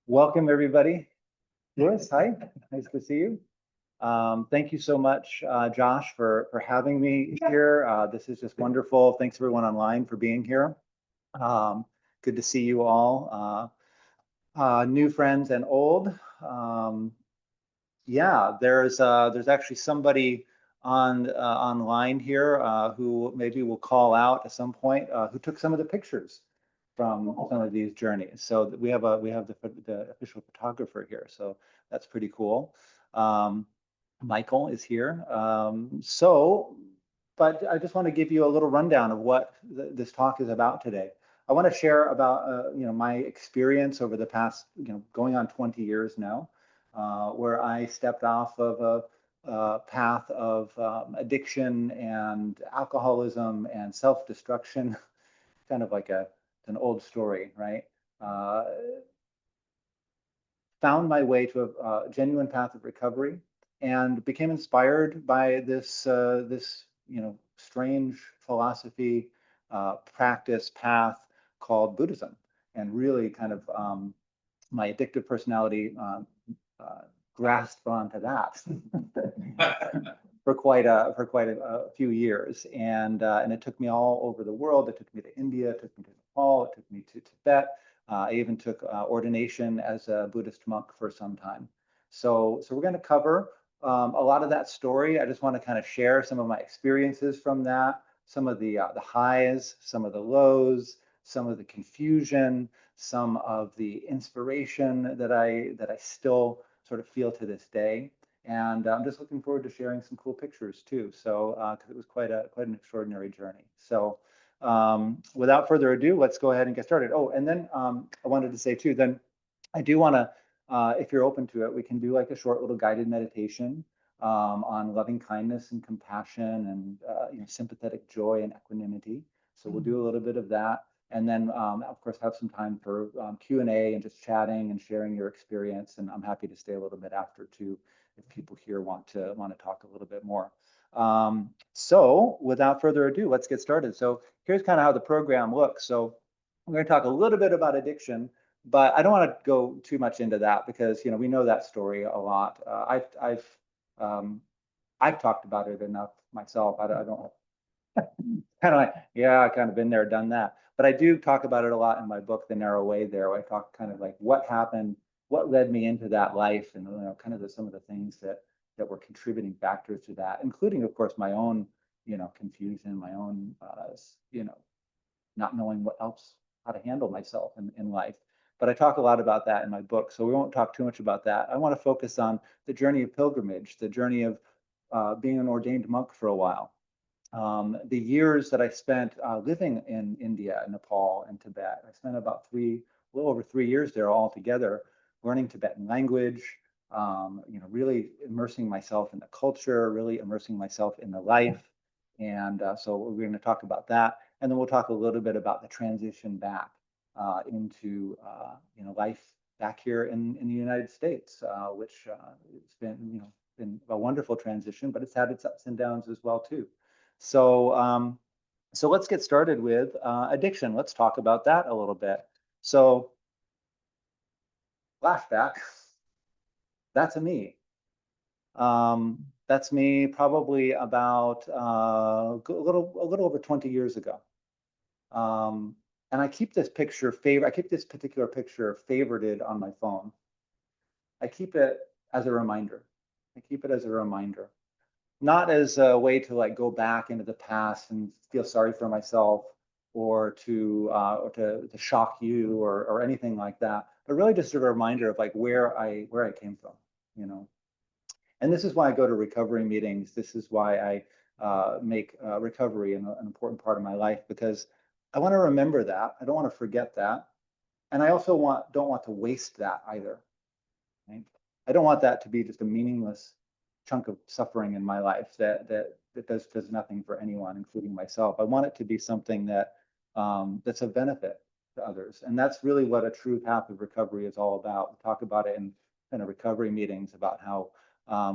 Welcome, everybody. Louis, hi. Nice to see you. Thank you so much, Josh, for having me here. This is just wonderful. Thanks, everyone online, for being here. Good to see you all, new friends and old. Yeah, there's actually somebody online here who maybe will call out at some point who took some of the pictures from some of these journeys. So we have the official photographer here, so that's pretty cool. Michael is here. But I just want to give you a little rundown of what this talk is about today. I want to share about my experience over the past going on 20 years now, where I stepped off of a path of addiction and alcoholism and self-destruction, kind of like an old story, right? Uh, Found my way to a genuine path of recovery and became inspired by this strange philosophy, practice, path called Buddhism, and really kind of my addictive personality uh, grasped onto that for quite a few years, and it took me all over the world. It took me to India, it took me to Nepal, it took me to Tibet. I even took ordination as a Buddhist monk for some time. So we're going to cover a lot of that story. I just want to kind of share some of my experiences from that, some of the highs, some of the lows, some of the confusion, some of the inspiration that I still sort of feel to this day. And I'm just looking forward to sharing some cool pictures too. So, because it was quite an extraordinary journey. So, without further ado, let's go ahead and get started. Oh, and then I wanted to say too, then I do want to, if you're open to it, we can do like a short little guided meditation on loving kindness and compassion and sympathetic joy and equanimity. So we'll do a little bit of that. And then, of course, have some time for Q&A and just chatting and sharing your experience. And I'm happy to stay a little bit after too, if people here want to talk a little bit more. So without further ado, let's get started. So here's kind of how the program looks. So we're going to talk a little bit about addiction, but I don't want to go too much into that because we know that story a lot. I've talked about it enough myself. I don't kind of like, yeah, I kind of been there, done that. But I do talk about it a lot in my book, The Narrow Way there, where I talk kind of like what happened, what led me into that life, and kind of some of the things that were contributing factors to that, including, of course, my own, confusion, my own, not knowing what else, how to handle myself in life. But I talk a lot about that in my book, so we won't talk too much about that. I want to focus on the journey of pilgrimage, the journey of being an ordained monk for a while. The years that I spent living in India, Nepal, and Tibet. I spent about a little over 3 years there altogether, learning Tibetan language, really immersing myself in the culture, really immersing myself in the life. And so we're going to talk about that. And then we'll talk a little bit about the transition back into life back here in the United States, which it's been a wonderful transition, but it's had its ups and downs as well too. So let's get started with addiction. Let's talk about that a little bit. So flashback, that's me. That's me probably about a little over 20 years ago. And I keep this particular picture favorited on my phone. I keep it as a reminder. I keep it as a reminder. Not as a way to like go back into the past and feel sorry for myself or to shock you or anything like that, but really just a reminder of like where I came from, you know. And this is why I go to recovery meetings. This is why I make recovery an important part of my life, because I want to remember that. I don't want to forget that, and I also don't want to waste that either. Right? I don't want that to be just a meaningless chunk of suffering in my life that does nothing for anyone, including myself. I want it to be something that's a benefit to others, and that's really what a true path of recovery is all about. We talk about it in kind of recovery meetings about how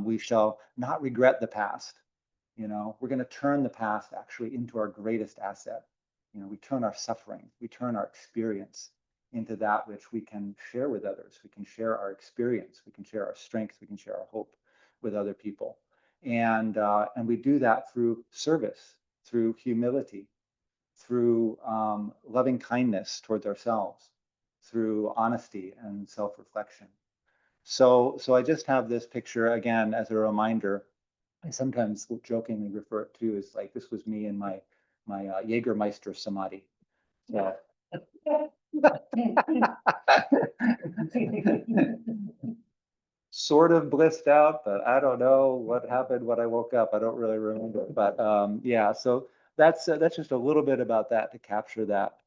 we shall not regret the past. We're going to turn the past actually into our greatest asset. We turn our suffering, we turn our experience into that which we can share with others. We can share our experience, we can share our strength, we can share our hope with other people. And we do that through service, through humility, through loving kindness towards ourselves, through honesty and self-reflection. So I just have this picture again as a reminder. I sometimes jokingly refer to as like this was me in my Jägermeister samadhi. Yeah. Sort of blissed out, but I don't know what happened when I woke up. I don't really remember. But yeah, so that's just a little bit about that to capture that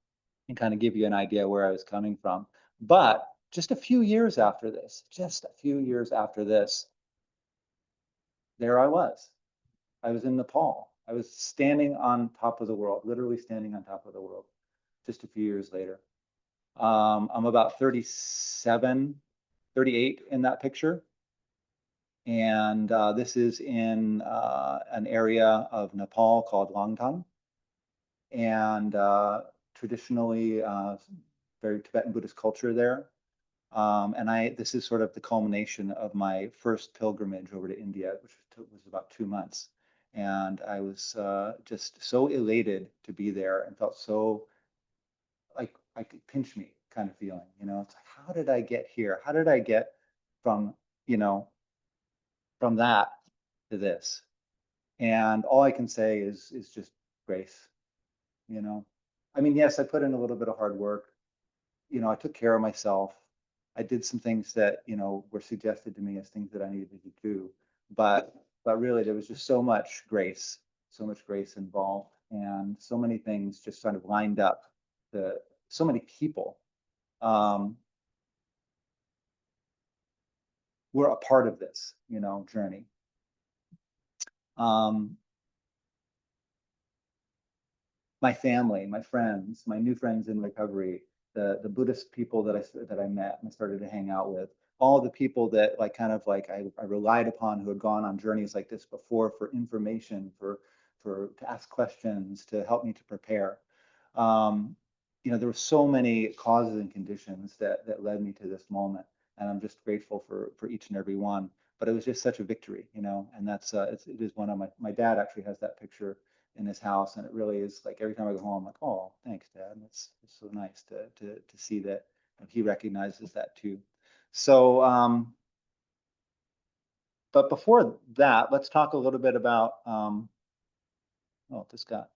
and kind of give you an idea where I was coming from. But just a few years after this, there I was. I was in Nepal. I was standing on top of the world, literally standing on top of the world, just a few years later. I'm about 37, 38 in that picture. And this is in an area of Nepal called Langtang. And traditionally, very Tibetan Buddhist culture there. And this is sort of the culmination of my first pilgrimage over to India, which was about 2 months. And I was just so elated to be there and felt so like I could pinch me kind of feeling, you know, it's like, how did I get here? How did I get from, you know, from that to this? And all I can say is just grace, you know. I mean, yes, I put in a little bit of hard work. You know, I took care of myself. I did some things that, you know, were suggested to me as things that I needed to do. But really there was just so much grace involved, and so many things just sort of lined up. So many people were a part of this, you know, journey. Um, my family, my friends, my new friends in recovery, the Buddhist people that I met and started to hang out with, all the people that like kind of like I relied upon who had gone on journeys like this before for information, to ask questions, to help me to prepare. Um, you know, there were so many causes and conditions that led me to this moment, and I'm just grateful for each and every one. But it was just such a victory, you know, and that's it is one of my dad actually has that picture in his house, and it really is like every time I go home, I'm like, oh, thanks, Dad. It's so nice to see that he recognizes that too. So, but before that, let's talk a little bit about. Oh, this got.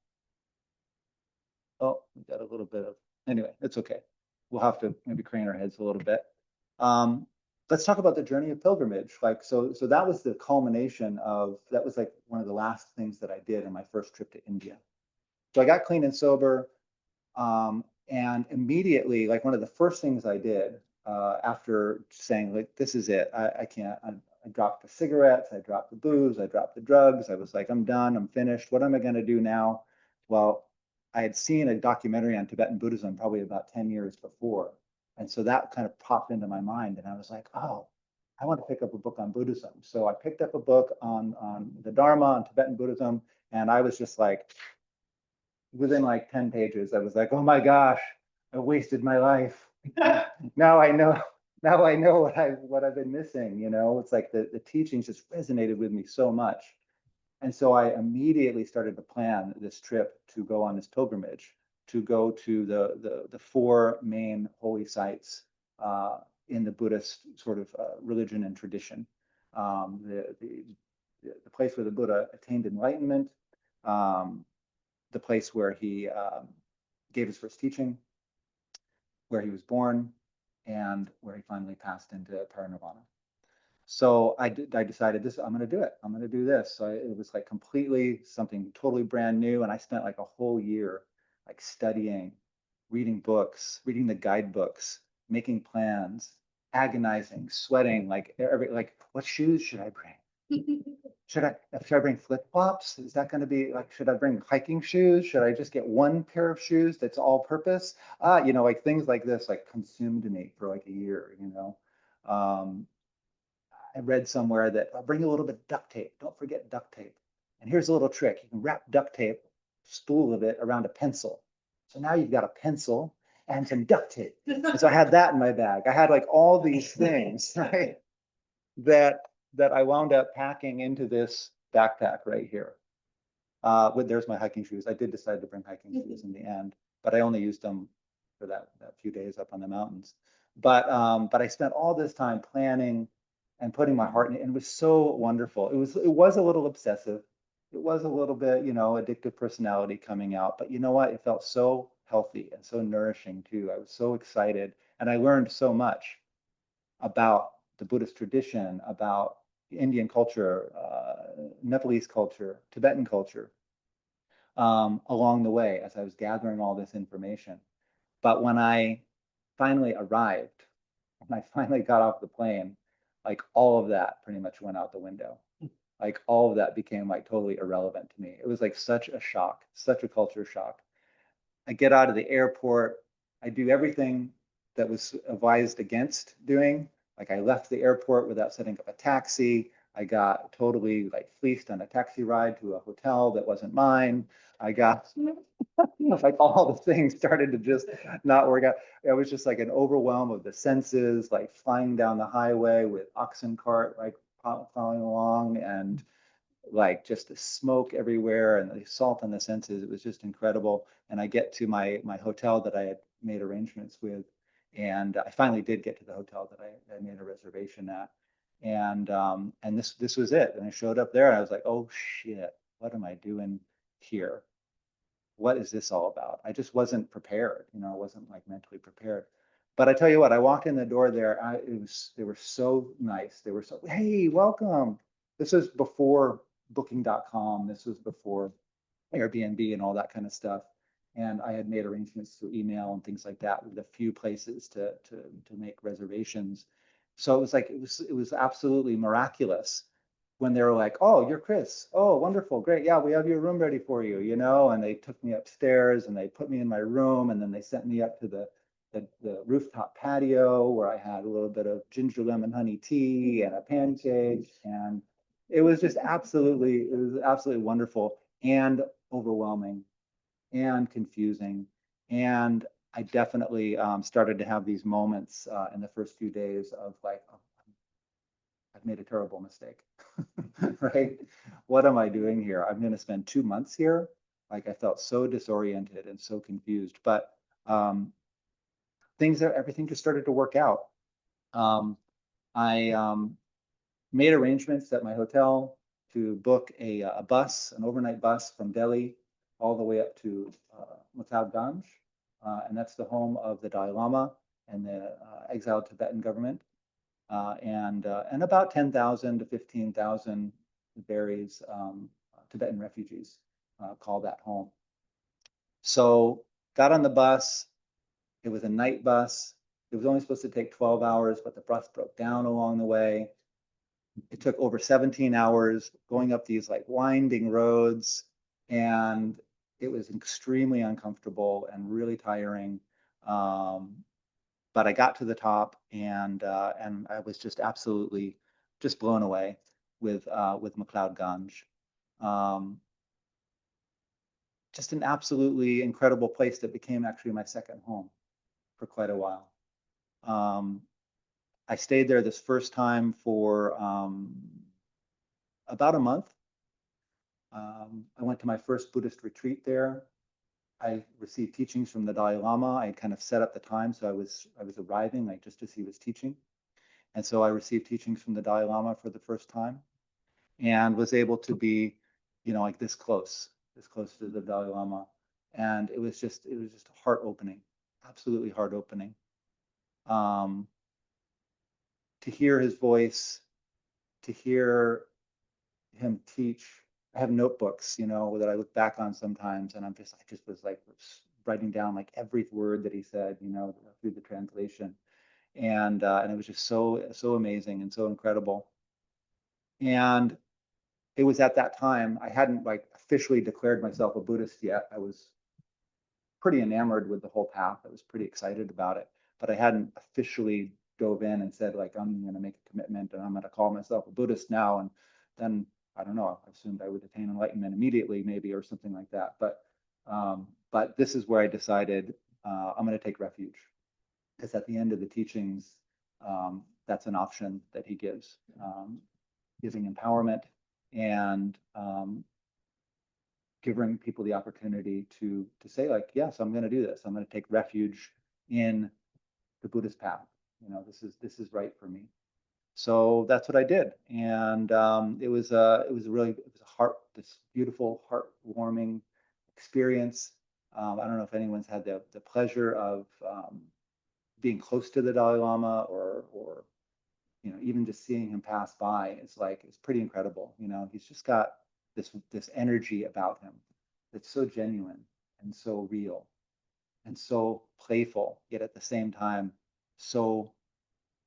Oh, we got a little bit of. Anyway, it's okay. We'll have to maybe crane our heads a little bit. Um, let's talk about the journey of pilgrimage. Like, so that was the culmination of that was like one of the last things that I did in my first trip to India. So I got clean and sober. And immediately, like one of the first things I did after saying, like, this is it, I can't, I dropped the cigarettes, I dropped the booze, I dropped the drugs. I was like, I'm done, I'm finished. What am I going to do now? Well, I had seen a documentary on Tibetan Buddhism probably about 10 years before. And so that kind of popped into my mind. And I was like, oh, I want to pick up a book on Buddhism. So I picked up a book on the Dharma, on Tibetan Buddhism. And I was just like, within like 10 pages, I was like, oh my gosh, I wasted my life. Now I know, what I've been missing, you know. It's like the teachings just resonated with me so much. And so I immediately started to plan this trip to go on this pilgrimage, to go to the four main holy sites in the Buddhist sort of religion and tradition. The place where the Buddha attained enlightenment, um, the place where he gave his first teaching, where he was born, and where he finally passed into parinirvana. So I decided this, I'm going to do it. I'm going to do this. So it was like completely something totally brand new. And I spent like a whole year like studying, reading books, reading the guidebooks, making plans, agonizing, sweating, like what shoes should I bring? Should I bring flip flops? Is that going to be like, should I bring hiking shoes? Should I just get one pair of shoes that's all purpose? You know, like things like this like consumed me for like a year, you know. I read somewhere that I'll bring a little bit of duct tape. Don't forget duct tape. And here's a little trick. You can wrap duct tape, spool of it around a pencil. So now you've got a pencil, and some duct tape. And so I had that in my bag. I had like all these things, right? That I wound up packing into this backpack right here. There's my hiking shoes. I did decide to bring hiking shoes in the end, but I only used them for that few days up on the mountains. But I spent all this time planning and putting my heart in it, and it was so wonderful. It was a little obsessive. It was a little bit, addictive personality coming out. But you know what? It felt so healthy and so nourishing too. I was so excited, and I learned so much about the Buddhist tradition, about Indian culture, Nepalese culture, Tibetan culture, along the way as I was gathering all this information. But when I finally arrived, when I finally got off the plane, like all of that pretty much went out the window. Like all of that became like totally irrelevant to me. It was like such a shock, such a culture shock. I get out of the airport, I do everything that was advised against doing. Like I left the airport without setting up a taxi. I got totally like fleeced on a taxi ride to a hotel that wasn't mine. I got like all the things started to just not work out. It was just like an overwhelm of the senses, like flying down the highway with oxen cart, like following along, and like just the smoke everywhere and the assault on the senses. It was just incredible. And I get to my hotel that I had made arrangements with, and I finally did get to the hotel that I made a reservation at. And this was it. And I showed up there and I was like, oh shit, what am I doing here? What is this all about? I just wasn't prepared. I wasn't like mentally prepared. But I tell you what, I walked in the door there. They were so nice. They were so, hey, welcome. This was before booking.com. This was before Airbnb and all that kind of stuff. And I had made arrangements through email and things like that with a few places to make reservations. So it was like it was absolutely miraculous when they were like, "Oh, you're Chris. Oh, wonderful, great. Yeah, we have your room ready for you." And they took me upstairs and they put me in my room, and then they sent me up to the rooftop patio where I had a little bit of ginger lemon honey tea and a pancake, and it was absolutely wonderful and overwhelming and confusing. And I definitely started to have these moments in the first few days of like, oh, I've made a terrible mistake, right? What am I doing here? I'm going to spend 2 months here. Like I felt so disoriented and so confused, but um, everything just started to work out. I made arrangements at my hotel to book a bus, an overnight bus from Delhi all the way up to Ganj, and that's the home of the Dalai Lama and the exiled Tibetan government, and about 10,000 to 15,000 varies Tibetan refugees call that home. So got on the bus. It was a night bus. It was only supposed to take 12 hours, but the bus broke down along the way. It took over 17 hours going up these like winding roads, and it was extremely uncomfortable and really tiring. But I got to the top, and I was just absolutely just blown away with McLeod Ganj. Just an absolutely incredible place that became actually my second home for quite a while. I stayed there this first time for about a month. I went to my first Buddhist retreat there. I received teachings from the Dalai Lama. I had kind of set up the time, so I was arriving like just as he was teaching, and so I received teachings from the Dalai Lama for the first time, and was able to be, like this close to the Dalai Lama, and it was just heart opening, absolutely heart opening. To hear his voice, to hear him teach. I have notebooks, that I look back on sometimes, and I just was like writing down like every word that he said, through the translation, and it was just so amazing and so incredible. And it was at that time I hadn't like officially declared myself a Buddhist yet. I was pretty enamored with the whole path. I was pretty excited about it, but I hadn't officially dove in and said like I'm going to make a commitment and I'm going to call myself a Buddhist now. And then I don't know. I assumed I would attain enlightenment immediately, maybe, or something like that. But this is where I decided I'm going to take refuge. Because at the end of the teachings, that's an option that he gives, giving empowerment and giving people the opportunity to say, like, yes, I'm going to do this. I'm going to take refuge in the Buddhist path. You know, this is right for me. So that's what I did, and it was this beautiful, heartwarming experience. I don't know if anyone's had the pleasure of being close to the Dalai Lama, or you know, even just seeing him pass by. It's pretty incredible. You know, he's just got this energy about him that's so genuine and so real and so playful, yet at the same time so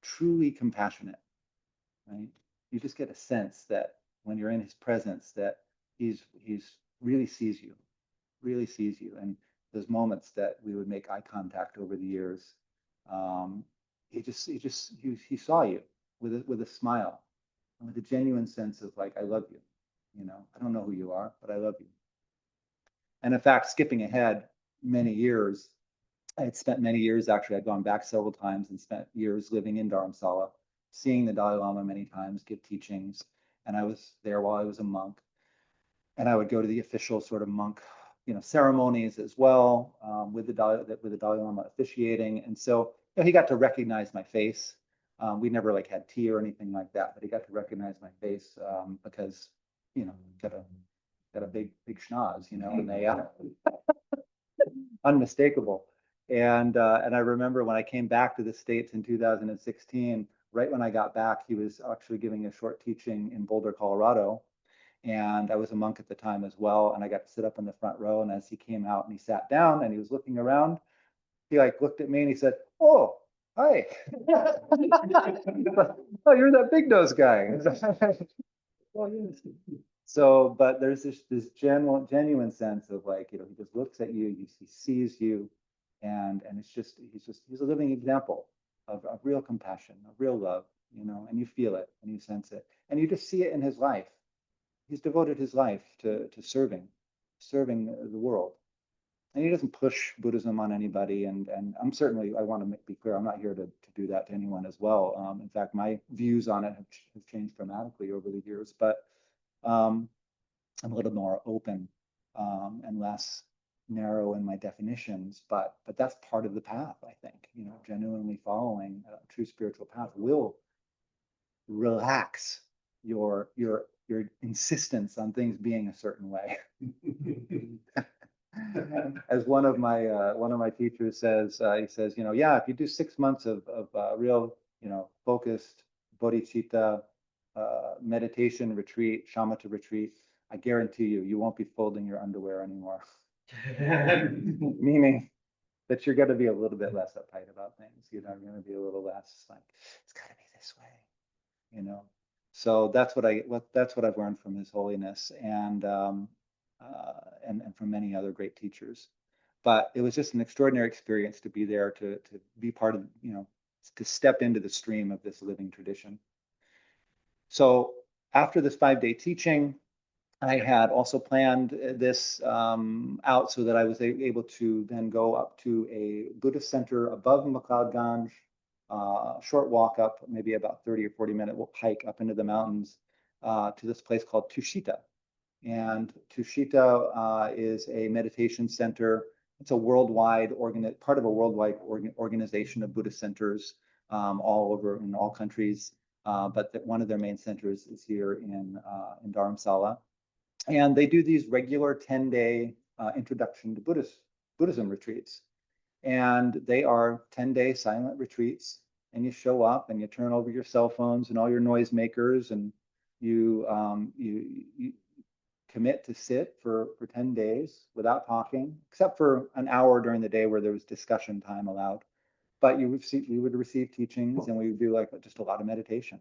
truly compassionate. Right? You just get a sense that when you're in his presence, that he's really sees you. And those moments that we would make eye contact over the years, um, he saw you with a smile, and with a genuine sense of, like, I love you. You know, I don't know who you are, but I love you. And in fact, skipping ahead many years, I had spent many years, actually, I'd gone back several times and spent years living in Dharamsala, seeing the Dalai Lama many times, give teachings. And I was there while I was a monk. And I would go to the official sort of monk, you know, ceremonies as well, with the Dalai Lama officiating. And so, you know, he got to recognize my face. We never like had tea or anything like that, but he got to recognize my face, because, you know, got a big schnoz, you know, and they unmistakable. And I remember when I came back to the States in 2016, right when I got back, he was actually giving a short teaching in Boulder, Colorado. And I was a monk at the time as well. And I got to sit up in the front row. And as he came out and he sat down and he was looking around, he like looked at me and he said, "Oh, hi." "Oh, you're that big nose guy." Well, yes. So, but there's this genuine sense of, like, you know, he just looks at you, he sees you, and he's a living example of real compassion, of real love, you know, and you feel it and you sense it, and you just see it in his life. He's devoted his life to serving the world, and he doesn't push Buddhism on anybody. And I want to be clear, I'm not here to do that to anyone as well. In fact, my views on it have changed dramatically over the years, but um, I'm a little more open, and less narrow in my definitions. But that's part of the path, I think. You know, genuinely following a true spiritual path will relax your insistence on things being a certain way. As one of my teachers says, he says, you know, yeah, if you do 6 months of real, you know, focused bodhicitta meditation retreat, shamatha retreat, I guarantee you won't be folding your underwear anymore. Meaning that you're going to be a little bit less uptight about things. You know, you're going to be a little less like, it's got to be this way. You know, so that's what I've learned from His Holiness, and from many other great teachers. But it was just an extraordinary experience to be there, to be part of, you know, to step into the stream of this living tradition. So after this 5-day teaching, I had also planned this out so that I was able to then go up to a Buddhist center above McLeod Ganj, short walk up, maybe about 30 or 40-minute hike up into the mountains, to this place called Tushita. And Tushita is a meditation center. It's a worldwide part of a worldwide organization of Buddhist centers, all over in all countries. But one of their main centers is here in Dharamsala. And they do these regular 10-day introduction to Buddhism retreats. And they are 10-day silent retreats. And you show up and you turn over your cell phones and all your noisemakers, and you commit to sit for 10 days without talking, except for an hour during the day where there was discussion time allowed. But we would receive teachings, and we would do like just a lot of meditation.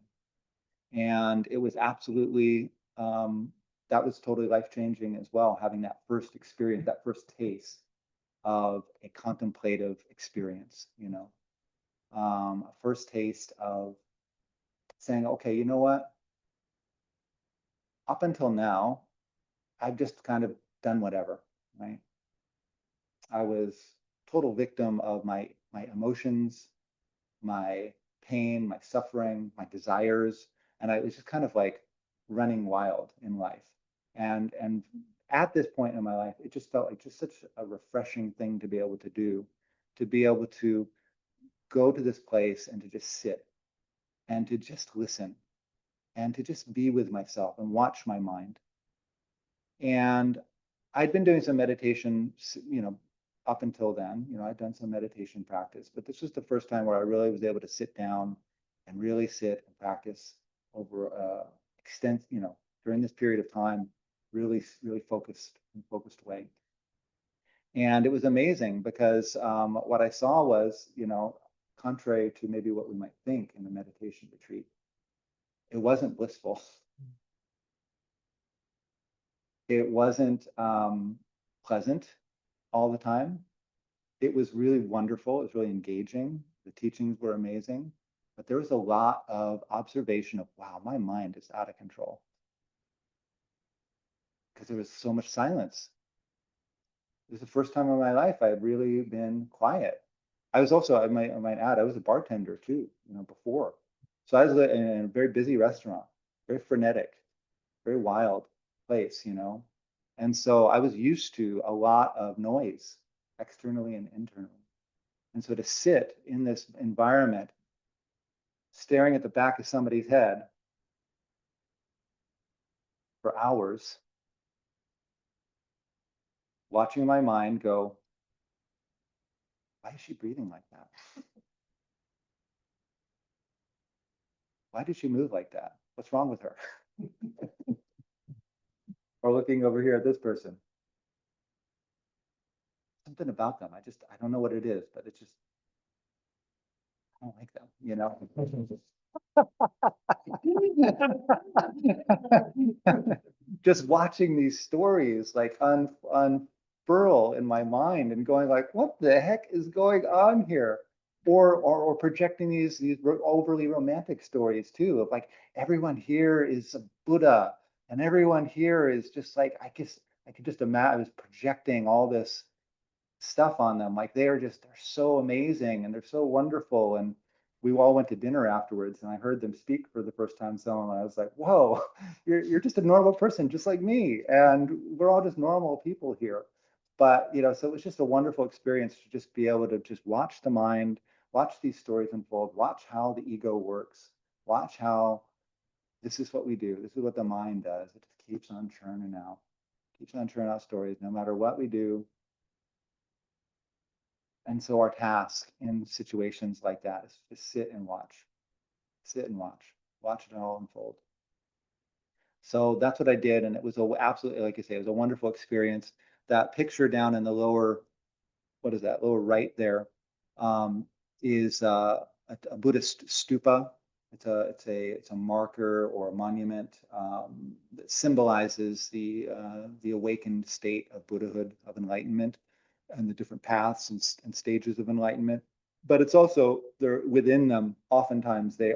And it was absolutely, that was totally life-changing as well, having that first experience, that first taste of a contemplative experience, you know, a first taste of saying, okay, you know what? Up until now, I've just kind of done whatever, right? I was total victim of my emotions, my pain, my suffering, my desires, and I was just kind of like running wild in life. And at this point in my life, it just felt like just such a refreshing thing to be able to do, to be able to go to this place and to just sit and to just listen and to just be with myself and watch my mind. And I'd been doing some meditation, up until then. I'd done some meditation practice, but this was the first time where I really was able to sit down and really sit and practice over during this period of time, really, really focused way. And it was amazing because what I saw was, contrary to maybe what we might think in a meditation retreat, it wasn't blissful. It wasn't pleasant all the time. It was really wonderful. It was really engaging. The teachings were amazing, but there was a lot of observation of, wow, my mind is out of control because there was so much silence. It was the first time in my life I had really been quiet. I was also, I might add, I was a bartender too, before. So I was in a very busy restaurant, very frenetic, very wild place, And so I was used to a lot of noise, externally and internally. And so to sit in this environment, staring at the back of somebody's head for hours, watching my mind go, why is she breathing like that? Why did she move like that? What's wrong with her? Or looking over here at this person. Something about them. I don't know what it is, but it's just, I don't like them, Just watching these stories like unfurl in my mind and going like, what the heck is going on here? Or projecting these overly romantic stories too, of like everyone here is a Buddha and everyone here is just like, I could just imagine I was projecting all this stuff on them. Like they're so amazing and they're so wonderful. And we all went to dinner afterwards and I heard them speak for the first time. Someone, I was like, whoa, you're just a normal person, just like me. And we're all just normal people here. But, so it was just a wonderful experience to just be able to just watch the mind, watch these stories unfold, watch how the ego works, watch how this is what we do. This is what the mind does. It just keeps on churning out stories no matter what we do. And so our task in situations like that is to sit and watch, watch it all unfold. So that's what I did. And it was absolutely, like I say, it was a wonderful experience. That picture down in the lower, what is that, lower right there, is a Buddhist stupa. It's a marker or a monument that symbolizes the awakened state of Buddhahood, of enlightenment, and the different paths and stages of enlightenment. But it's also there within them. Oftentimes they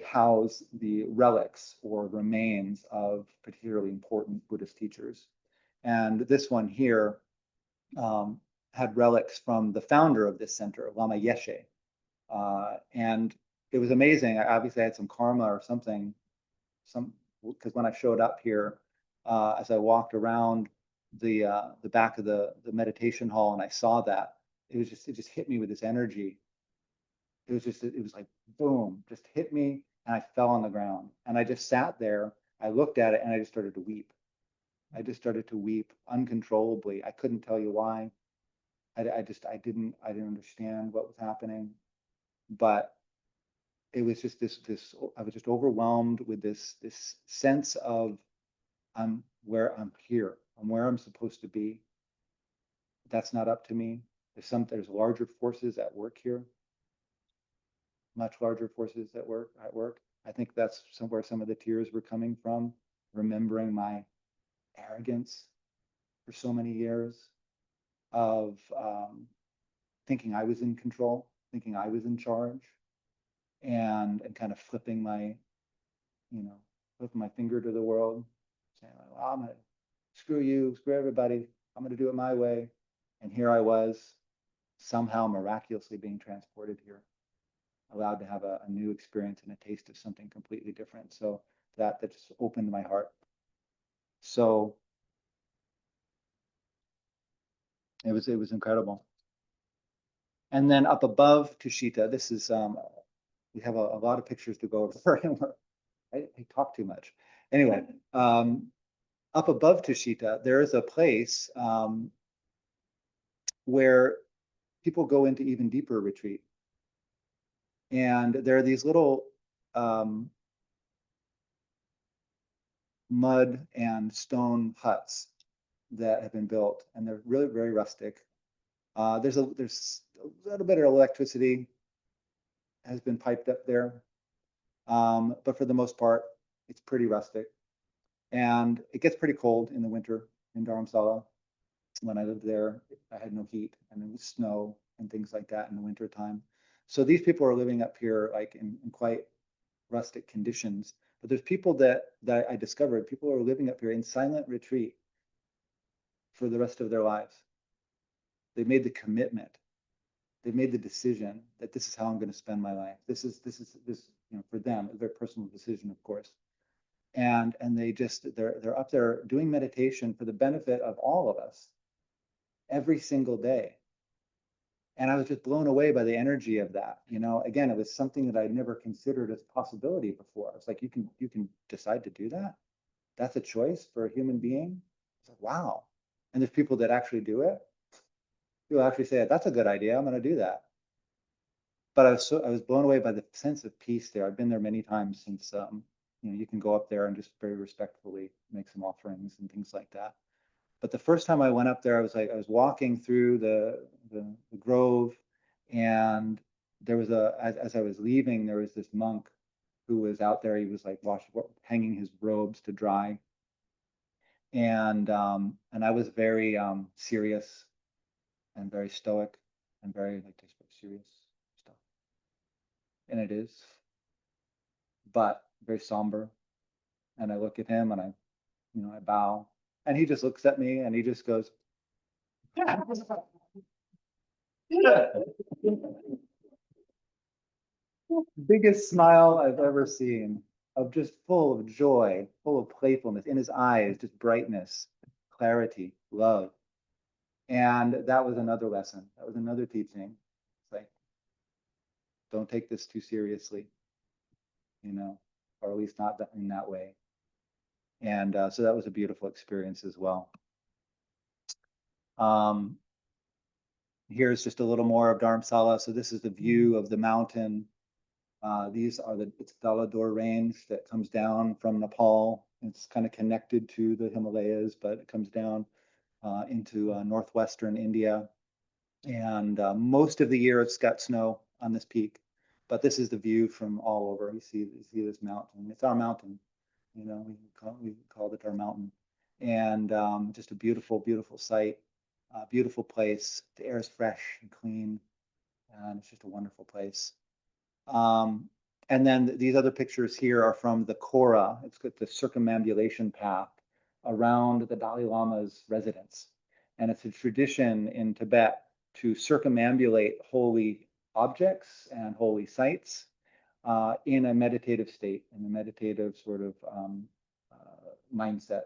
house the relics or remains of particularly important Buddhist teachers. And this one here had relics from the founder of this center, Lama Yeshe. And it was amazing. Obviously, I had some karma or something, because when I showed up here, as I walked around the back of the meditation hall and I saw that, it just hit me with this energy. It was like boom, just hit me, and I fell on the ground. And I just sat there. I looked at it and I just started to weep. I just started to weep uncontrollably. I couldn't tell you why. I didn't understand what was happening, but it was just this I was just overwhelmed with this sense of I'm here. I'm where I'm supposed to be. That's not up to me. There's larger forces at work here, much larger forces at work. I think that's where some of the tears were coming from, remembering my arrogance for so many years of thinking I was in control, thinking I was in charge, and kind of flipping my finger to the world, saying, well, I'm gonna screw you, screw everybody. I'm gonna do it my way. And here I was somehow miraculously being transported here, allowed to have a new experience and a taste of something completely different. So that just opened my heart. So it was incredible. And then up above Tushita, this is we have a lot of pictures to go over. I talk too much. Anyway, up above Tushita, there is a place where people go into even deeper retreat. And there are these little mud and stone huts that have been built, and they're really very rustic. There's a little bit of electricity has been piped up there, but for the most part, it's pretty rustic. And it gets pretty cold in the winter in Dharamsala. When I lived there, I had no heat, and it was snow and things like that in the winter time. So these people are living up here like in quite rustic conditions. But there's people that I discovered, people who are living up here in silent retreat for the rest of their lives. They made the commitment. They made the decision that this is how I'm going to spend my life. This for them, a very personal decision, of course. And they're up there doing meditation for the benefit of all of us every single day. And I was just blown away by the energy of that. Again, it was something that I'd never considered as a possibility before. It's like you can decide to do that. That's a choice for a human being. It's like, wow. And there's people that actually do it. People actually say, that's a good idea. I'm going to do that. But I was blown away by the sense of peace there. I've been there many times since you can go up there and just very respectfully make some offerings and things like that. But the first time I went up there, I was walking through the grove, and there was as I was leaving, there was this monk who was out there. He was like hanging his robes to dry, and I was very serious and very stoic and very like serious stuff, and it is, but very somber. And I look at him and I bow, and he just looks at me and he just goes, biggest smile I've ever seen, of just full of joy, full of playfulness in his eyes, just brightness, clarity, love. And that was another lesson. That was another teaching. It's like, don't take this too seriously, or at least not in that way. And so that was a beautiful experience as well. Here's just a little more of Dharamsala. So this is the view of the mountain. It's Dalador range that comes down from Nepal. It's kind of connected to the Himalayas, but it comes down into northwestern India. And most of the year it's got snow on this peak, but this is the view from all over. You see this mountain. It's our mountain. We called it our mountain. And just a beautiful, beautiful sight, beautiful place. The air is fresh and clean, and it's just a wonderful place. And then these other pictures here are from the Kora. It's got the circumambulation path around the Dalai Lama's residence. And it's a tradition in Tibet to circumambulate holy objects and holy sites in a meditative state, in a meditative sort of mindset.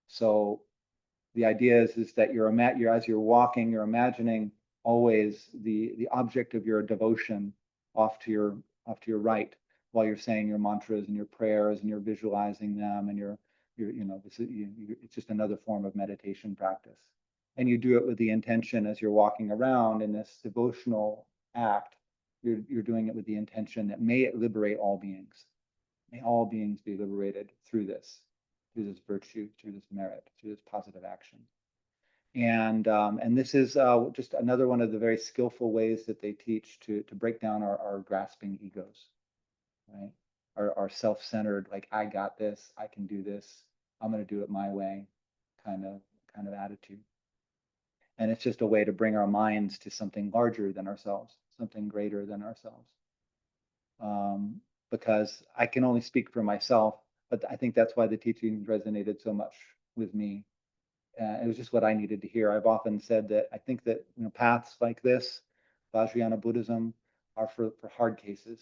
So the idea is that as you're walking, you're imagining always the object of your devotion off to your right, while you're saying your mantras and your prayers and you're visualizing them, and it's just another form of meditation practice. And you do it with the intention, as you're walking around in this devotional act, you're doing it with the intention that may it liberate all beings. May all beings be liberated through this virtue, through this merit, through this positive action. And this is just another one of the very skillful ways that they teach to break down our grasping egos, right? Our self-centered, like, I got this, I can do this, I'm going to do it my way, kind of attitude. And it's just a way to bring our minds to something larger than ourselves, something greater than ourselves. Because I can only speak for myself, but I think that's why the teachings resonated so much with me. it was just what I needed to hear. I've often said that I think that paths like this, Vajrayana Buddhism, are for hard cases,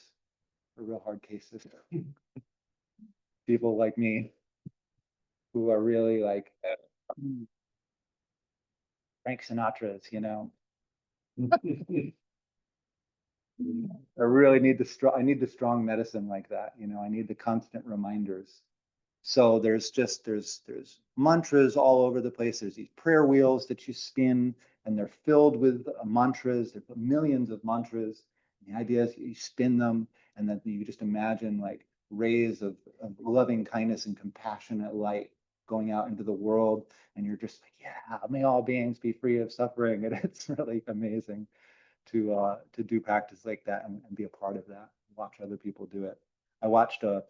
for real hard cases. People like me who are really like Frank Sinatra's, I really need I need the strong medicine like that. I need the constant reminders. So there's mantras all over the place. There's these prayer wheels that you spin, and they're filled with mantras. There's millions of mantras. The idea is you spin them, and then you just imagine like rays of loving kindness and compassionate light going out into the world, and you're just like, yeah, may all beings be free of suffering. And it's really amazing to do practice like that and be a part of that. Watch other people do it. I watched a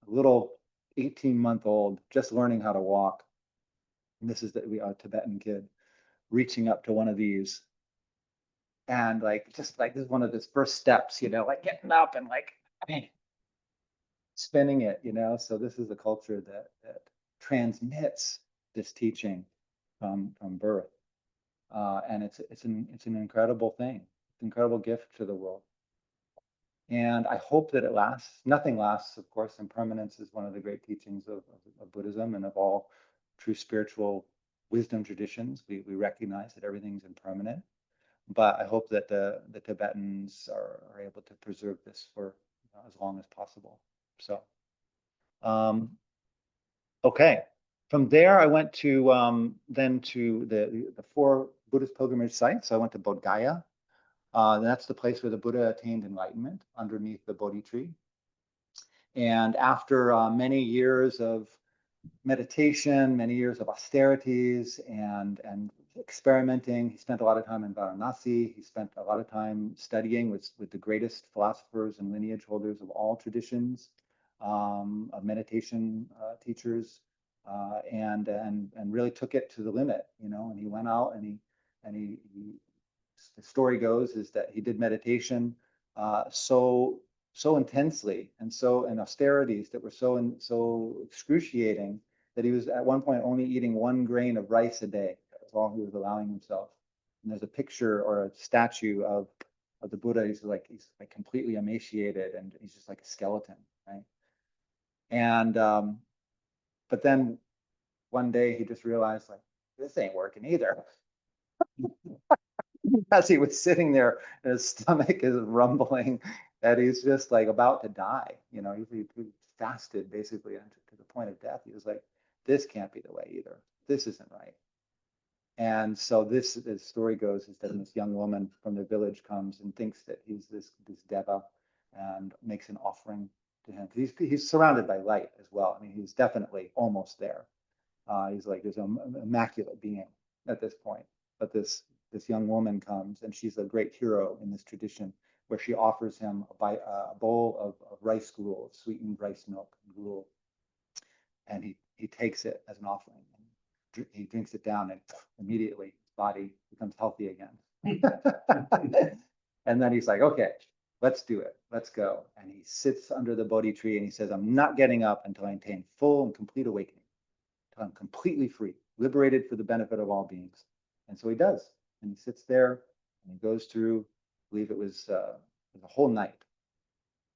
little 18-month-old just learning how to walk. And this is a Tibetan kid reaching up to one of these and just like this is one of his first steps, like getting up and like spinning it, So this is a culture that transmits this teaching from birth. And it's an incredible thing. It's an incredible gift to the world. And I hope that it lasts. Nothing lasts, of course. Impermanence is one of the great teachings of Buddhism and of all true spiritual wisdom traditions. We recognize that everything's impermanent. But I hope that the Tibetans are able to preserve this for as long as possible. So, okay. From there, I went to then to the four Buddhist pilgrimage sites. So I went to Bodh Gaya. That's the place where the Buddha attained enlightenment underneath the Bodhi tree. And after many years of meditation, many years of austerities and experimenting, he spent a lot of time in Varanasi. He spent a lot of time studying with the greatest philosophers and lineage holders of all traditions, of meditation teachers, and really took it to the limit, And he went out and he the story goes is that he did meditation so intensely and austerities that were so excruciating that he was at one point only eating 1 grain of rice a day. That's all he was allowing himself. And there's a picture or a statue of the Buddha. He's like completely emaciated and he's just like a skeleton, right? And but then one day he just realized like this ain't working either. As he was sitting there, his stomach is rumbling, that he's just like about to die. He fasted basically to the point of death. He was like, this can't be the way either. This isn't right. And so the story goes is that this young woman from the village comes and thinks that he's this deva and makes an offering to him. He's surrounded by light as well. I mean, he's definitely almost there. He's like this immaculate being at this point. But this young woman comes, and she's a great hero in this tradition, where she offers him a bowl of rice gruel, sweetened rice milk gruel, and he takes it as an offering. And he drinks it down, and immediately his body becomes healthy again. And then he's like, okay, let's do it. Let's go. And he sits under the Bodhi tree and he says, I'm not getting up until I attain full and complete awakening, until I'm completely free, liberated for the benefit of all beings. And so he does. And he sits there and he goes through, I believe it was the whole night.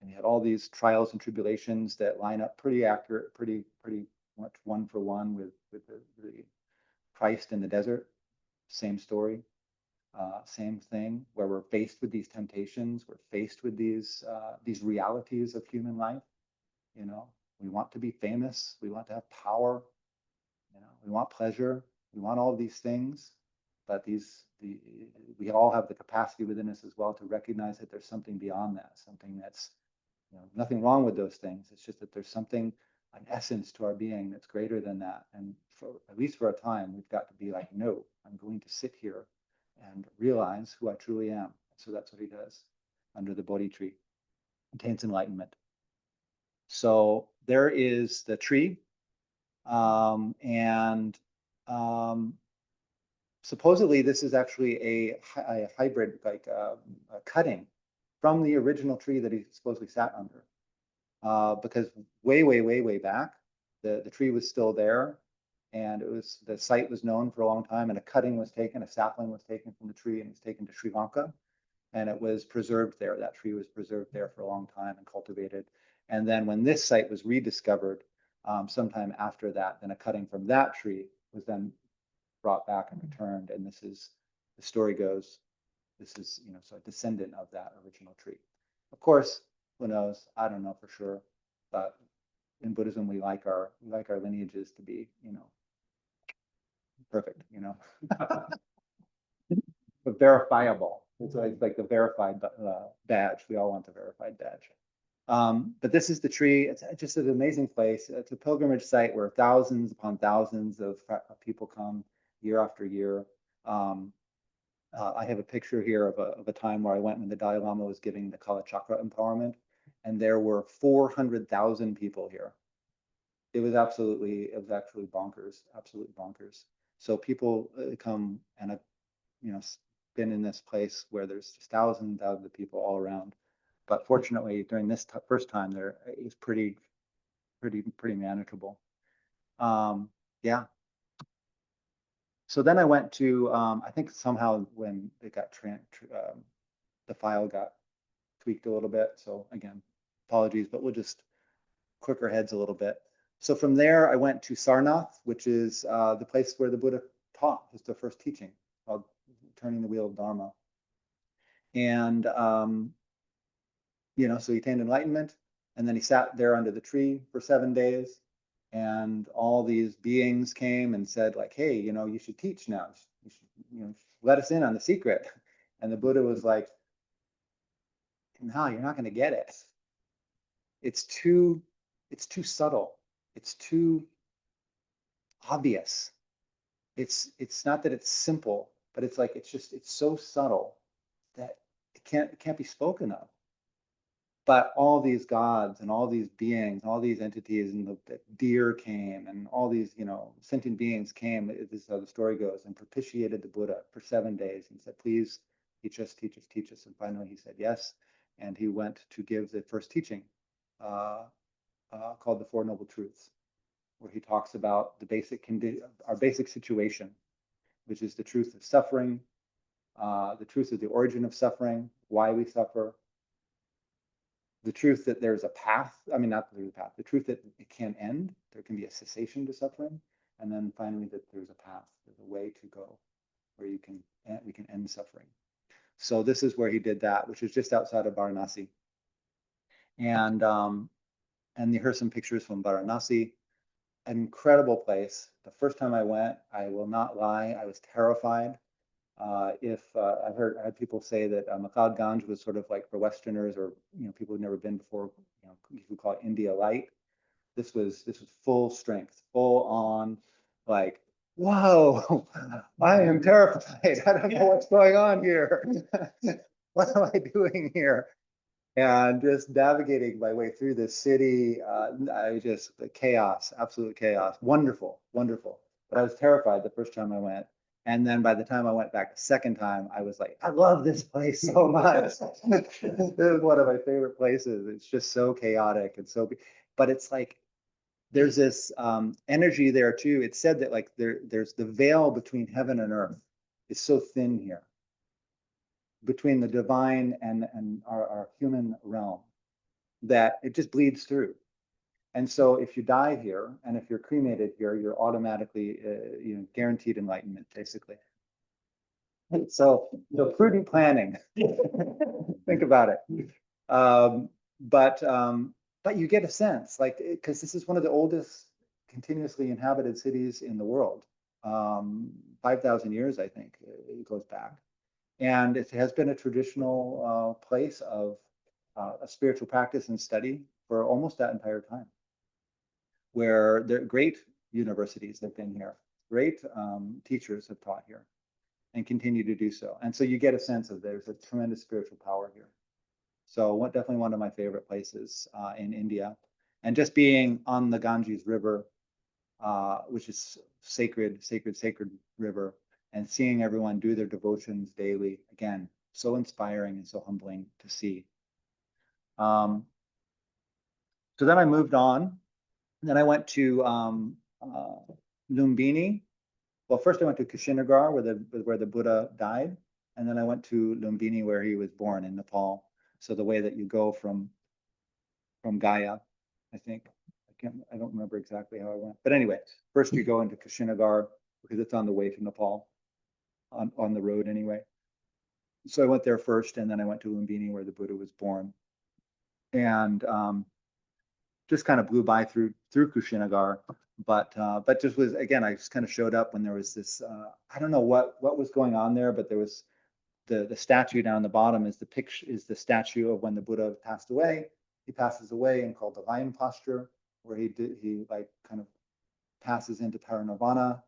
And he had all these trials and tribulations that line up pretty accurate, pretty much one for one with the Christ in the desert. Same story, same thing, where we're faced with these temptations. We're faced with these realities of human life. We want to be famous. We want to have power. We want pleasure. We want all of these things. But we all have the capacity within us as well to recognize that there's something beyond that, something that's, nothing wrong with those things. It's just that there's something, an essence to our being that's greater than that. And at least for a time, we've got to be like, no, I'm going to sit here and realize who I truly am. So that's what he does under the Bodhi tree, attains enlightenment. So there is the tree, and supposedly this is actually a hybrid, like a cutting from the original tree that he supposedly sat under. Because way back, the tree was still there, And the site was known for a long time, and a cutting was taken, a sapling was taken from the tree and was taken to Sri Lanka, and it was preserved there. That tree was preserved there for a long time and cultivated. And then when this site was rediscovered, sometime after that, then a cutting from that tree was then brought back and returned. And this is, the story goes, this is, so a descendant of that original tree. Of course, who knows? I don't know for sure, but in Buddhism, we like our lineages to be, perfect, but verifiable. It's like the verified badge. We all want the verified badge. But this is the tree. It's just an amazing place. It's a pilgrimage site where thousands upon thousands of people come year after year. I have a picture here of a time where I went when the Dalai Lama was giving the Kala Chakra empowerment, and there were 400,000 people here. It was actually bonkers, absolutely bonkers. So people come, and I've, been in this place where there's just thousands and thousands of people all around. But fortunately, during this first time, there it was pretty manageable. Yeah. So then I went to, I think somehow when it got the file got tweaked a little bit. So again, apologies, but we'll just click our heads a little bit. So from there, I went to Sarnath, which is the place where the Buddha taught his first teaching, called Turning the Wheel of Dharma. And, so he attained enlightenment, and then he sat there under the tree for 7 days, and all these beings came and said, like, hey, you should teach now. You should, let us in on the secret. And the Buddha was like, no, you're not going to get it. It's too subtle. It's too obvious. It's not that it's simple, but it's like it's so subtle that it can't be spoken of. But all these gods and all these beings, all these entities, and the deer came, and all these sentient beings came. This is how the story goes, and propitiated the Buddha for 7 days. He said, "Please teach us, teach us, teach us." And finally, he said yes, and he went to give the first teaching, called the Four Noble Truths, where he talks about our basic situation, which is the truth of suffering, the truth of the origin of suffering, why we suffer, the truth that there's a path. I mean, not that there's a path. The truth that it can end. There can be a cessation to suffering, and then finally that there's a path. There's a way to go where we can end suffering. So this is where he did that, which is just outside of Varanasi. And you hear some pictures from Varanasi. An incredible place. The first time I went, I will not lie, I was terrified. I had people say that Makhad Ganj was sort of like for Westerners or people who've never been before, you could call it India light. This was full strength, full on, like, whoa, I am terrified. I don't know what's going on here. What am I doing here? And just navigating my way through this city, the chaos, absolute chaos. Wonderful, wonderful. But I was terrified the first time I went. And then by the time I went back the second time, I was like, I love this place so much. This is one of my favorite places. It's just so chaotic and but it's like, there's this energy there too. It's said that like there's the veil between heaven and earth is so thin here, between the divine and our human realm, that it just bleeds through. And so if you die here, and if you're cremated here, you're automatically guaranteed enlightenment, basically. So prudent planning. Think about it. But you get a sense, like, because this is one of the oldest continuously inhabited cities in the world. 5,000 years, I think, it goes back. And it has been a traditional place of a spiritual practice and study for almost that entire time, where there great universities have been here, great teachers have taught here, and continue to do so. And so you get a sense of there's a tremendous spiritual power here. So definitely one of my favorite places in India. And just being on the Ganges River, which is sacred river, and seeing everyone do their devotions daily, again, so inspiring and so humbling to see. So then I moved on. And then I went to Lumbini. Well, first I went to Kushinagar, where the Buddha died, and then I went to Lumbini, where he was born in Nepal. So the way that you go from Gaya, I think. I don't remember exactly how I went. But anyway, first you go into Kushinagar because it's on the way to Nepal, on the road anyway. So I went there first, and then I went to Lumbini, where the Buddha was born. And just kind of blew by through Kushinagar, but just was, again, I just kind of showed up when there was this, I don't know what was going on there, but there was the statue down the bottom is the statue of when the Buddha passed away. He passes away in called the lion posture, where he like kind of passes into parinirvana,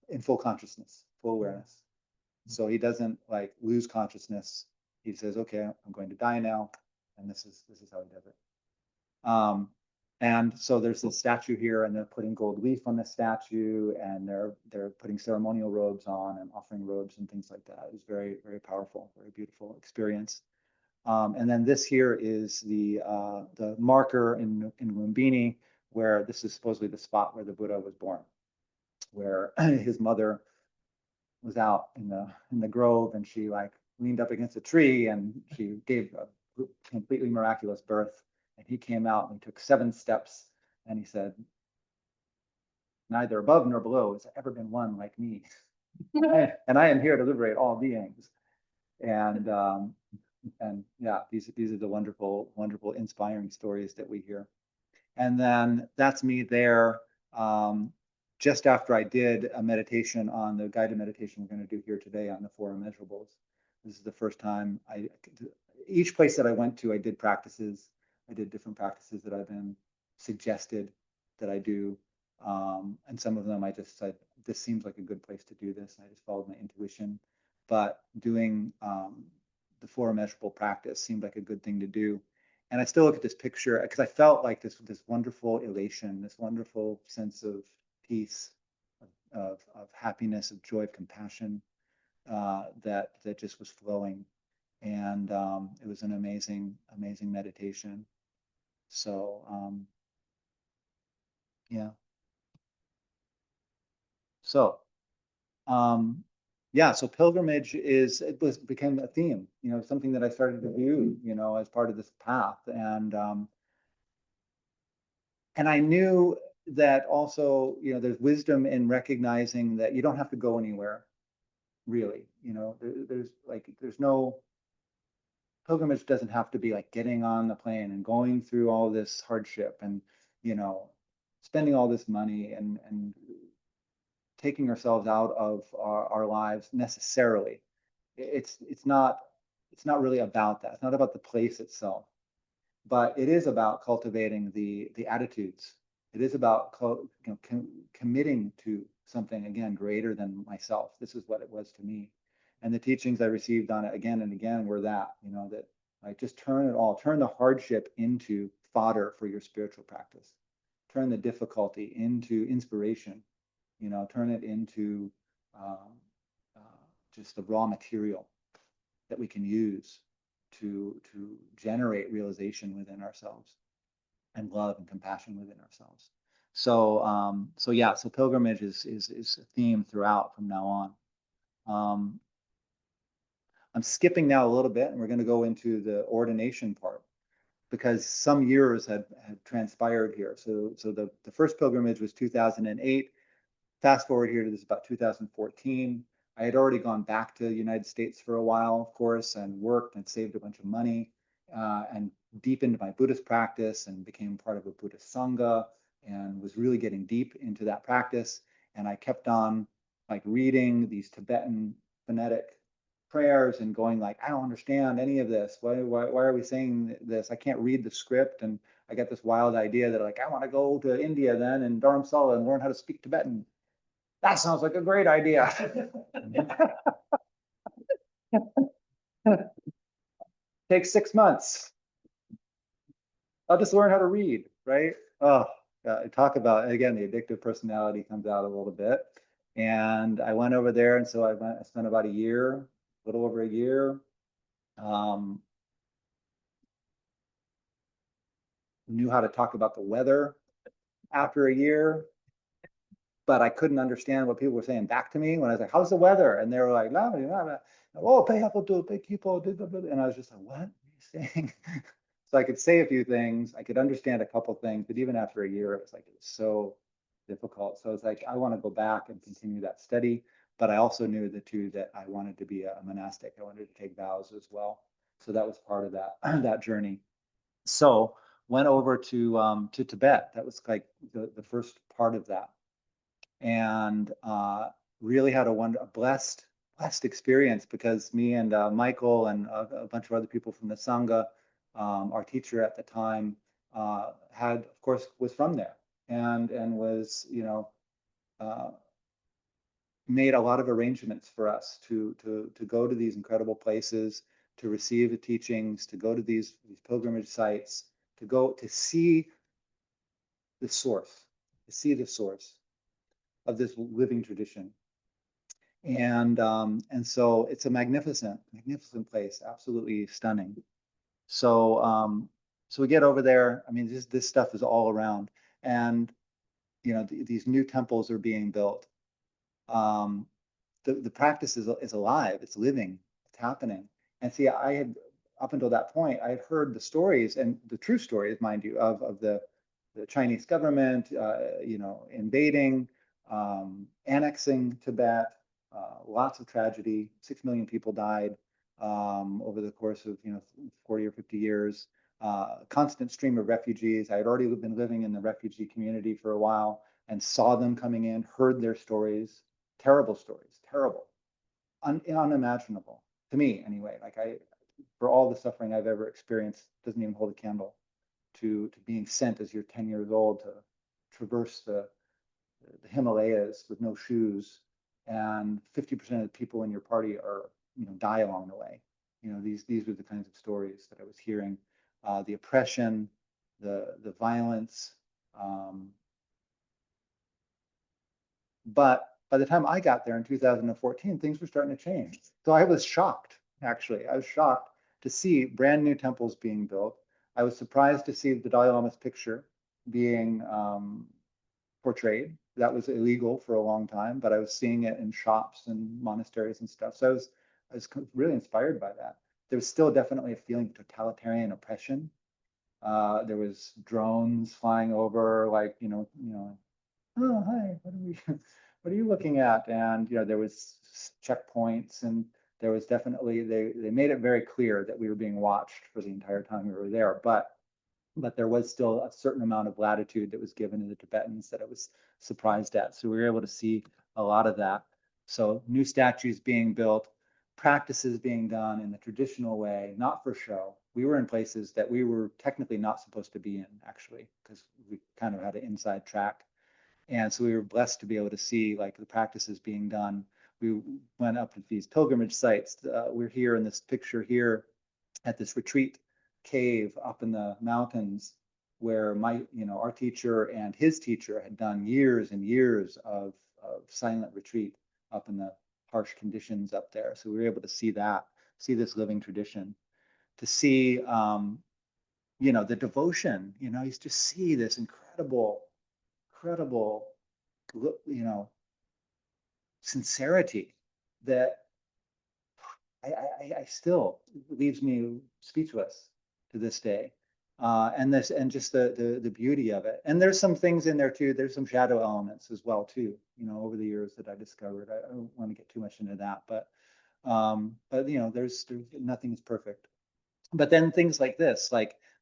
in full consciousness, full awareness. So he doesn't like lose consciousness. He says, "Okay, I'm going to die now," and this is how he does it. And so there's this statue here, and they're putting gold leaf on the statue, and they're putting ceremonial robes on and offering robes and things like that. It was very, very powerful, very beautiful experience. And then this here is the marker in Lumbini, where this is supposedly the spot where the Buddha was born, where his mother was out in the grove, and she like leaned up against a tree, and she gave a completely miraculous birth. And he came out and he took 7 steps, and he said, "Neither above nor below has ever been one like me, and I am here to liberate all beings." And yeah, these are the wonderful, wonderful, inspiring stories that we hear. And then that's me there. Just after I did a meditation on the guided meditation we're going to do here today on the Four Immeasurables. This is the first time each place that I went to, I did practices. I did different practices that I've been suggested that I do. And some of them I just said, this seems like a good place to do this. And I just followed my intuition. But doing the Four Immeasurable practice seemed like a good thing to do. And I still look at this picture because I felt like this wonderful elation, this wonderful sense of peace, of happiness, of joy, of compassion that just was flowing. And it was an amazing, amazing meditation. So yeah. So yeah, so pilgrimage became a theme, something that I started to do, as part of this path. And I knew that also, there's wisdom in recognizing that you don't have to go anywhere, really. There's no pilgrimage doesn't have to be like getting on the plane and going through all this hardship and, spending all this money and taking ourselves out of our lives necessarily. It's not really about that. It's not about the place itself, but it is about cultivating the attitudes. It is about committing to something, again, greater than myself. This is what it was to me, and the teachings I received on it again and again were that that like just turn the hardship into fodder for your spiritual practice, turn the difficulty into inspiration, turn it into uh, just the raw material that we can use to generate realization within ourselves and love and compassion within ourselves. So yeah, so pilgrimage is a theme throughout from now on. I'm skipping now a little bit, and we're going to go into the ordination part because some years had transpired here. So the first pilgrimage was 2008. Fast forward here to this about 2014. I had already gone back to the United States for a while, of course, and worked and saved a bunch of money and deepened my Buddhist practice and became part of a Buddhist Sangha and was really getting deep into that practice. And I kept on like reading these Tibetan phonetic prayers and going like, I don't understand any of this. Why are we saying this? I can't read the script. And I got this wild idea that like, I want to go to India then and Dharamsala and learn how to speak Tibetan. That sounds like a great idea. Takes 6 months. I'll just learn how to read, right? Oh, talk about, again, the addictive personality comes out a little bit. And I went over there, and so I spent about a year, a little over a year. Knew how to talk about the weather after a year. but I couldn't understand what people were saying back to me when I was like, "How's the weather?" And they were like, "No, oh, pay people," and I was just like, "What are you saying?" So I could say a few things, I could understand a couple things, but even after a year, it was so difficult. So it's like I want to go back and continue that study, but I also knew the two that I wanted to be a monastic. I wanted to take vows as well. So that was part of that that journey. So went over to Tibet. That was like the first part of that, and really had a blessed experience because me and Michael and a bunch of other people from the Sangha, our teacher at the time, had of course was from there and was uh, made a lot of arrangements for us to go to these incredible places, to receive the teachings, to go to these pilgrimage sites, to go to see the source, to see the source of this living tradition. And so it's a magnificent place, absolutely stunning. So so we get over there. I mean, this stuff is all around, and these new temples are being built. Um, the practice is alive, it's living, it's happening. And see, I had up until that point, I had heard the stories and the true stories, mind you, of the Chinese government, invading, annexing Tibet, lots of tragedy. 6 million people died over the course of 40 or 50 years. Constant stream of refugees. I had already been living in the refugee community for a while and saw them coming in, heard their stories, terrible stories, terrible, unimaginable to me anyway. Like for all the suffering I've ever experienced, doesn't even hold a candle to being sent as you're 10 years old to traverse the Himalayas with no shoes, and 50% of the people in your party are die along the way. These were the kinds of stories that I was hearing, the oppression, the violence. But by the time I got there in 2014, things were starting to change. So I was shocked, actually. I was shocked to see brand new temples being built. I was surprised to see the Dalai Lama's picture being portrayed. That was illegal for a long time, but I was seeing it in shops and monasteries and stuff. So I was really inspired by that. There was still definitely a feeling of totalitarian oppression. There was drones flying over, like oh hi, what are you looking at? And there was checkpoints, and there was definitely they made it very clear that we were being watched for the entire time we were there. But there was still a certain amount of latitude that was given to the Tibetans that I was surprised at. So we were able to see a lot of that. So new statues being built, practices being done in the traditional way, not for show. We were in places that we were technically not supposed to be in, actually, because we kind of had an inside track. And so we were blessed to be able to see like the practices being done. We went up to these pilgrimage sites. We're here in this picture here at this retreat cave up in the mountains where our teacher and his teacher had done years and years of silent retreat up in the harsh conditions up there. So we were able to see this living tradition, to see, the devotion, you just see this incredible, sincerity that I still leaves me speechless to this day. And just the beauty of it. And there's some things in there too. There's some shadow elements as well too. Over the years that I discovered. I don't want to get too much into that, but there's nothing is perfect. But then things like this,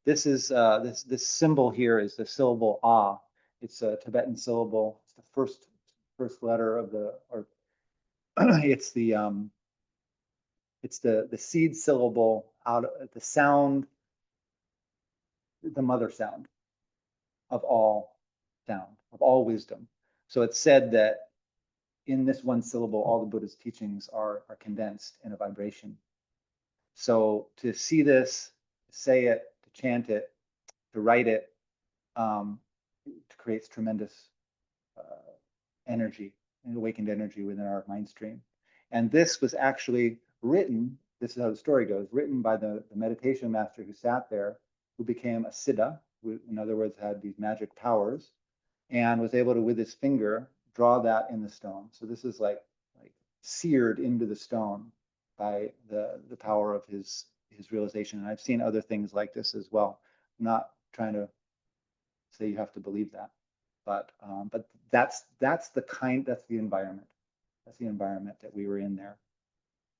this is this symbol here is the syllable ah. It's a Tibetan syllable. It's the first letter of or it's the seed syllable out of the sound, the mother sound of all sound, of all wisdom. So it's said that in this one syllable, all the Buddha's teachings are condensed in a vibration. So to see this, to say it, to chant it, to write it, it creates tremendous energy and awakened energy within our mind stream. And this was actually written, this is how the story goes, written by the meditation master who sat there, who became a siddha, who, in other words, had these magic powers, and was able to, with his finger, draw that in the stone. So this is like seared into the stone by the power of his realization. And I've seen other things like this as well. I'm not trying to say you have to believe that, but that's the environment. That's the environment that we were in there.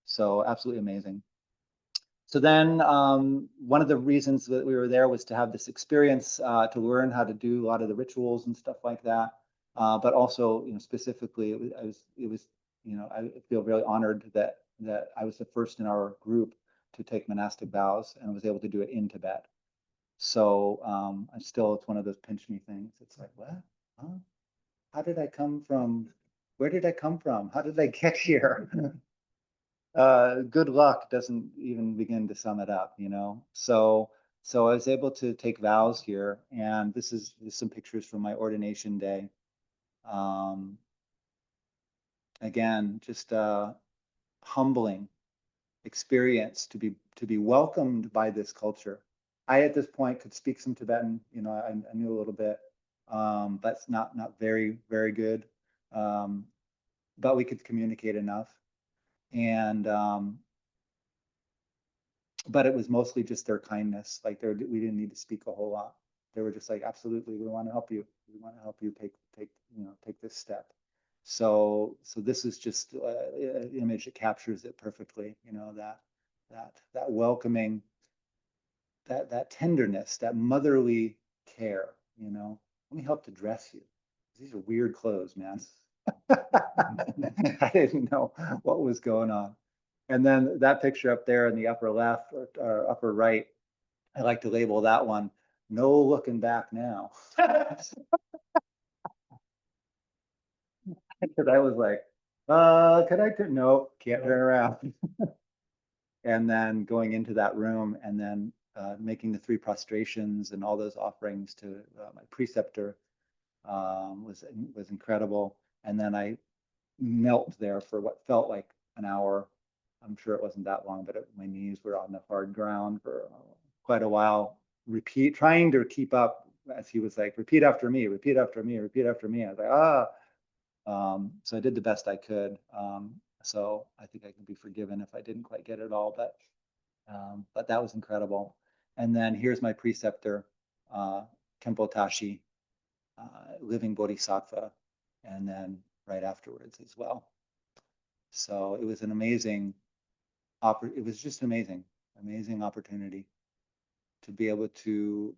So absolutely amazing. So then one of the reasons that we were there was to have this experience, to learn how to do a lot of the rituals and stuff like that. But also, specifically, it was, I feel really honored that I was the first in our group to take monastic vows and was able to do it in Tibet. So it's one of those pinch me things. It's like, what? Huh? How did I come from? Where did I come from? How did I get here? Good luck doesn't even begin to sum it up, So I was able to take vows here, and this is some pictures from my ordination day. Again, just humbling experience to be welcomed by this culture. I at this point could speak some Tibetan, I knew a little bit, but it's not very, very good. But we could communicate enough. And but it was mostly just their kindness. Like we didn't need to speak a whole lot. They were just like, absolutely, we want to help you. We want to help you take this step. So this is just an image that captures it perfectly. That welcoming, that tenderness, that motherly care. Let me help to dress you. These are weird clothes, man. I didn't know what was going on. And then that picture up there in the upper left or upper right, I like to label that one, no looking back now. Because I was like, can I turn? No, can't turn around. And then going into that room and then making the 3 prostrations and all those offerings to my preceptor was incredible. And then I knelt there for what felt like an hour. I'm sure it wasn't that long, but my knees were on the hard ground for quite a while. Trying to keep up as he was like, repeat after me, repeat after me, repeat after me. I was like, so I did the best I could. So I think I can be forgiven if I didn't quite get it all, but that was incredible. And then here's my preceptor, Kempo Tashi, living bodhisattva, and then right afterwards as well. So it was an amazing, it was just amazing opportunity to be able to,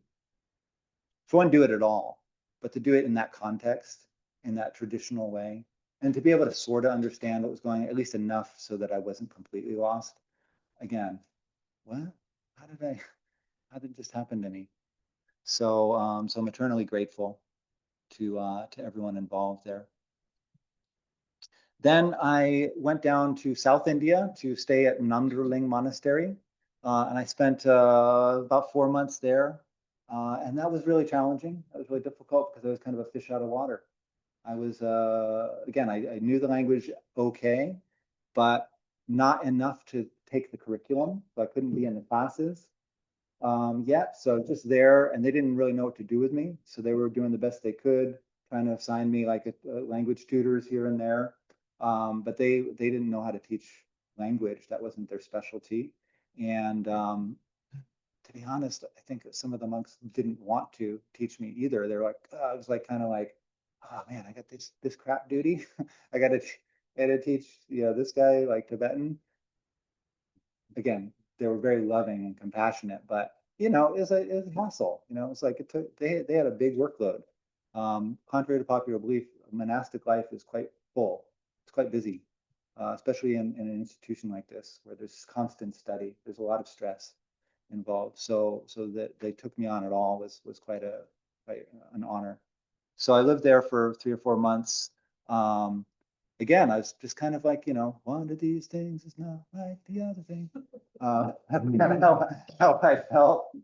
for one, do it at all, but to do it in that context, in that traditional way, and to be able to sort of understand what was going on, at least enough so that I wasn't completely lost. Again, what? How did this happen to me? So, so I'm eternally grateful to everyone involved there. Then I went down to South India to stay at Namdraling Monastery, and I spent about 4 months there, and that was really challenging. That was really difficult because I was kind of a fish out of water. I was, again, I knew the language okay, but not enough to take the curriculum, so I couldn't be in the classes yet. So just there, and they didn't really know what to do with me, so they were doing the best they could, trying to assign me like language tutors here and there. But they didn't know how to teach language. That wasn't their specialty. And to be honest, I think some of the monks didn't want to teach me either. They're like, I was like, kind of like, oh man, I got this crap duty. I got to teach, this guy like Tibetan. Again, they were very loving and compassionate, but it was a hassle. It's like they had a big workload. Contrary to popular belief, monastic life is quite full. It's quite busy, especially in an institution like this where there's constant study. There's a lot of stress involved. So that they took me on at all was quite an honor. So I lived there for 3 or 4 months. Again, I was just kind of like, one of these things is not like the other thing. That's kind of how I felt.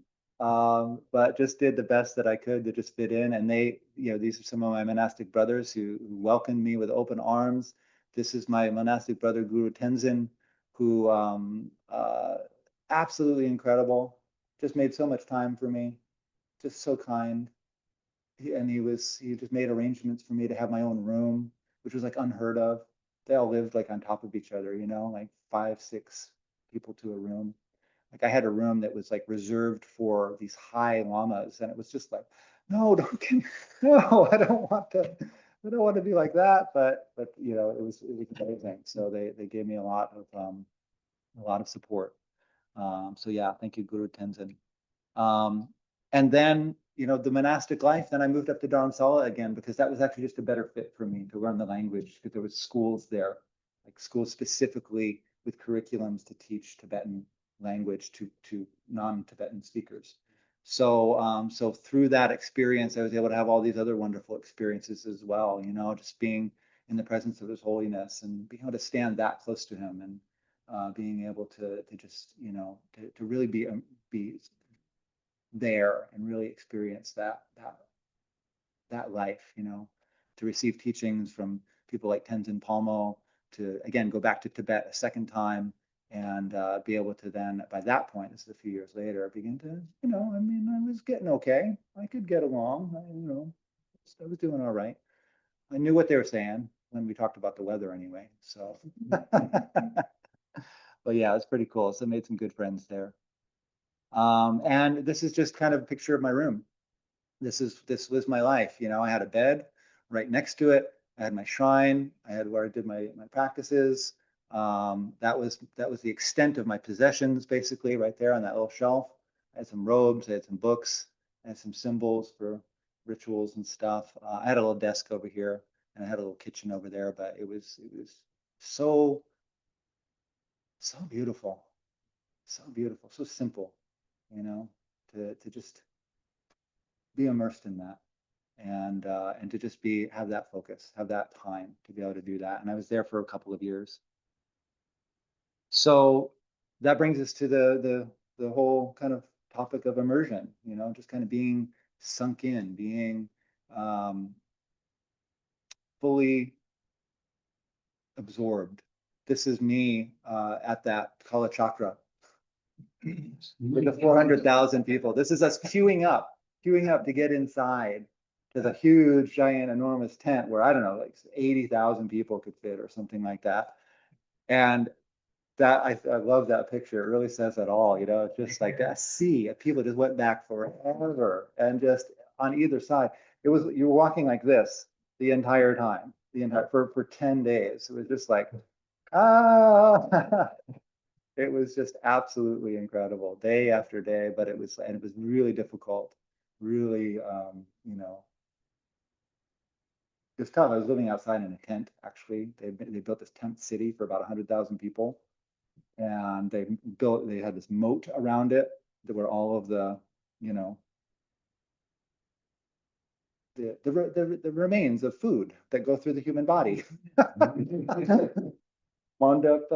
But just did the best that I could to just fit in. And these are some of my monastic brothers who welcomed me with open arms. This is my monastic brother, Guru Tenzin, who absolutely incredible. Just made so much time for me. Just so kind. And he just made arrangements for me to have my own room. which was like unheard of. They all lived like on top of each other, like 5, 6 people to a room. Like I had a room that was like reserved for these high lamas, and it was just like, no, don't get, no, I don't want to be like that. But it was amazing. So they gave me a lot of support. So yeah, thank you, Guru Tenzin. Um, and then, the monastic life, then I moved up to Dharamsala again because that was actually just a better fit for me to learn the language because there was schools there, like schools specifically with curriculums to teach Tibetan language to non-Tibetan speakers. So through that experience, I was able to have all these other wonderful experiences as well, just being in the presence of His Holiness and being able to stand that close to Him and being able to just, to really be there and really experience that life, to receive teachings from people like Tenzin Palmo, to again go back to Tibet a second time and be able to then, by that point, this is a few years later, begin to, I was getting okay. I could get along. I was doing all right. I knew what they were saying when we talked about the weather anyway. So, but yeah, it was pretty cool. So I made some good friends there. And this is just kind of a picture of my room. This was my life. I had a bed right next to it. I had my shrine. I had where I did my practices. That was the extent of my possessions, basically, right there on that little shelf. I had some robes. I had some books. I had some symbols for rituals and stuff. I had a little desk over here, and I had a little kitchen over there. But it was so beautiful, so beautiful, so simple. To just be immersed in that and to just have that focus, have that time to be able to do that. And I was there for a couple of years. So that brings us to the whole kind of topic of immersion, just kind of being sunk in, being fully absorbed. This is me at that Kala Chakra with the 400,000 people. This is us queuing up to get inside. There's a huge, giant, enormous tent where I don't know, like 80,000 people could fit or something like that. And that I love that picture. It really says it all. It's just like that sea of people just went back forever, and just on either side, you were walking like this the entire time, for 10 days. It was just like ah. It was just absolutely incredible, day after day. But it was really difficult, really, it was tough. I was living outside in a tent. Actually, they built this tent city for about 100,000 people, and they had this moat around it that were all of you know the remains of food that go through the human body. Wound up,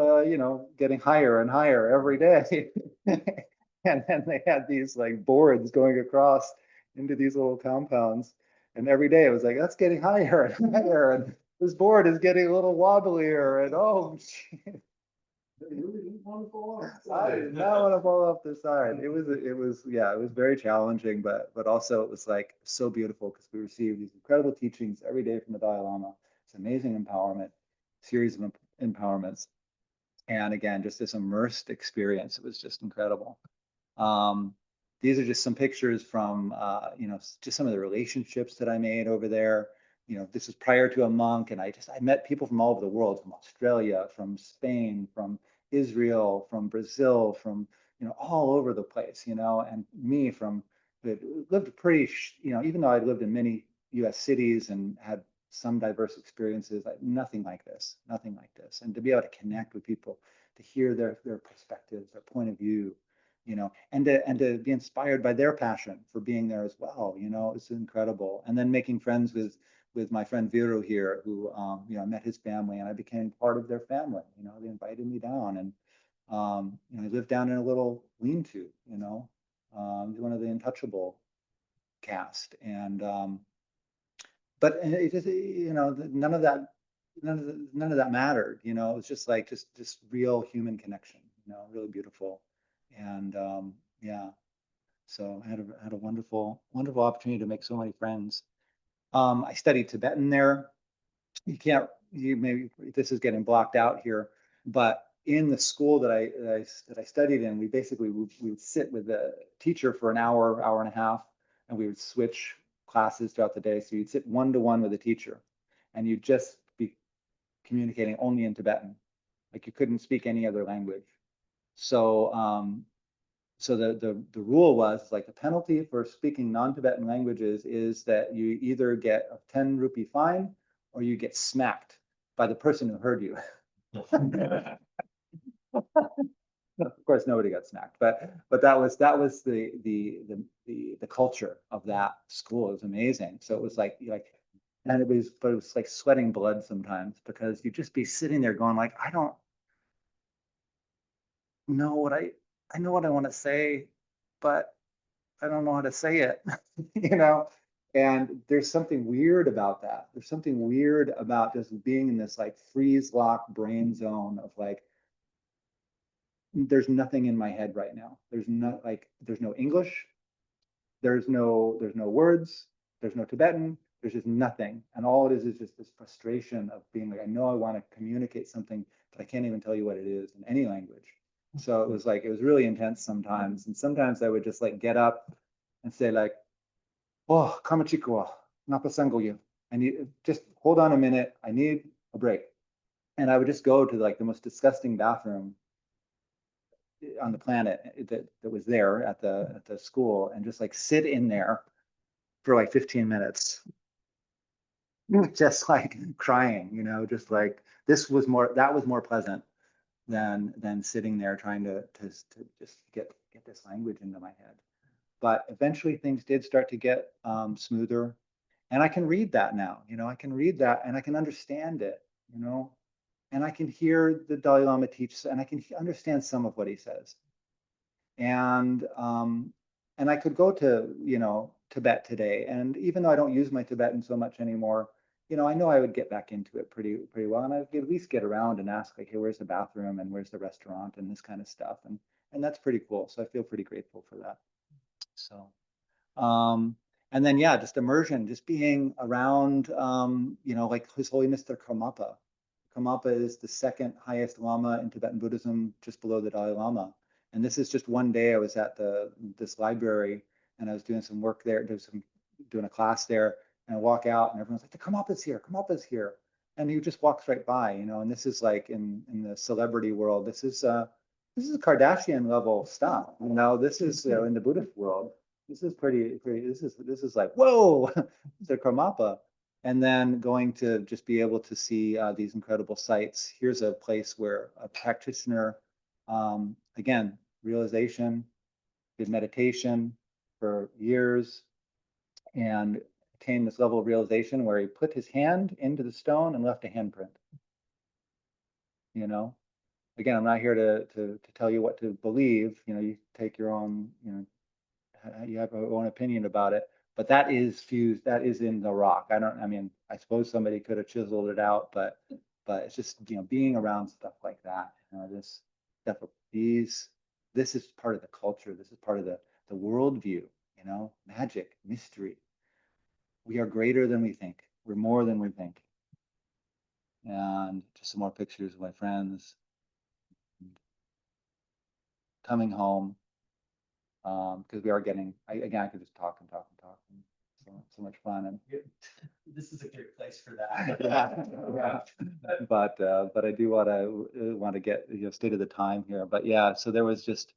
getting higher and higher every day. And then they had these like boards going across into these little compounds. And every day it was like, that's getting higher and higher. And this board is getting a little wobblier. And oh, I did not want to fall off the side. Yeah, it was very challenging, but also it was like so beautiful because we received these incredible teachings every day from the Dalai Lama. It's amazing empowerment, series of empowerments. And again, just this immersed experience. It was just incredible. Um, these are just some pictures from, just some of the relationships that I made over there. This was prior to a monk, and I met people from all over the world, from Australia, from Spain, from Israel, from Brazil, from, all over the place, and me from, lived pretty, even though I'd lived in many US cities and had some diverse experiences, nothing like this, nothing like this. And to be able to connect with people, to hear their perspectives, their point of view, and to be inspired by their passion for being there as well. It's incredible. And then making friends with my friend Viru here, who I met his family and I became part of their family. They invited me down, and I lived down in a little lean-to, one of the Untouchable cast. And but it just, none of that mattered. It was just like just real human connection. Really beautiful. And yeah, so I had a wonderful opportunity to make so many friends. I studied Tibetan there. you can't, you maybe this is getting blocked out here, but in the school that I studied in, we would sit with the teacher for an hour, hour and a half, and we would switch classes throughout the day. So you'd sit one to one with a teacher, and you'd just be communicating only in Tibetan, like you couldn't speak any other language. So so the rule was like the penalty for speaking non-Tibetan languages is that you either get a 10 rupee fine or you get smacked by the person who heard you. Of course, nobody got smacked, but that was the culture of that school. It was amazing. So it was like, and it was like sweating blood sometimes because you'd just be sitting there going like, I don't know what I know what I want to say, but I don't know how to say it, you know? And there's something weird about that. There's something weird about just being in this like freeze lock brain zone of like, there's nothing in my head right now. There's no English, there's no words, there's no Tibetan, there's just nothing. And all it is just this frustration of being like, I know I want to communicate something, but I can't even tell you what it is in any language. So it was like, it was really intense sometimes. And sometimes I would just like get up and say like, oh, kamachikwa, napasango you. I need, just hold on a minute. I need a break. And I would just go to like the most disgusting bathroom on the planet that was there at the school and just like sit in there for like 15 minutes, just like crying, just like that was more pleasant than sitting there trying to just get this language into my head. But eventually things did start to get smoother. And I can read that now, I can read that and I can understand it, you know, and I can hear the Dalai Lama teach and I can understand some of what he says. And and I could go to, Tibet today. And even though I don't use my Tibetan so much anymore, I know I would get back into it pretty well. And I'd at least get around and ask like, hey, where's the bathroom and where's the restaurant and this kind of stuff. And that's pretty cool. So I feel pretty grateful for that. So and then yeah, just immersion, just being around like His Holiness the Karmapa. Karmapa is the second highest Lama in Tibetan Buddhism, just below the Dalai Lama. And this is just one day I was at this library and I was doing some work there, doing a class there, and I walk out and everyone's like, the Karmapa's here, Karmapa's here. And he just walks right by, and this is like in the celebrity world, this is Kardashian level stuff. This is in the Buddhist world. This is pretty. This is like whoa, the Karmapa, and then going to just be able to see these incredible sights. Here's a place where a practitioner, again, realization, did meditation for years, and attained this level of realization where he put his hand into the stone and left a handprint. You know, again, I'm not here to tell you what to believe. You take your own, you have your own opinion about it. But that is fused. That is in the rock. I mean, I suppose somebody could have chiseled it out, but it's just being around stuff like that. This stuff. This is part of the culture. This is part of the worldview. Magic, mystery. We are greater than we think. We're more than we think. And just some more pictures of my friends coming home, because we are getting, again, I could just talk and talk and talk, and so much fun. And this is a great place for that. yeah. But I do want to get state of the time here. But yeah, so there was just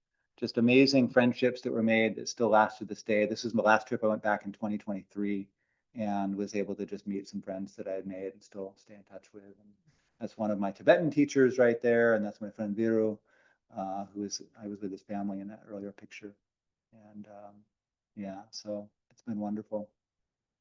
amazing friendships that were made that still last to this day. This is my last trip. I went back in 2023 and was able to just meet some friends that I had made and still stay in touch with. And that's one of my Tibetan teachers right there, and that's my friend Viru, I was with his family in that earlier picture. And yeah, so it's been wonderful.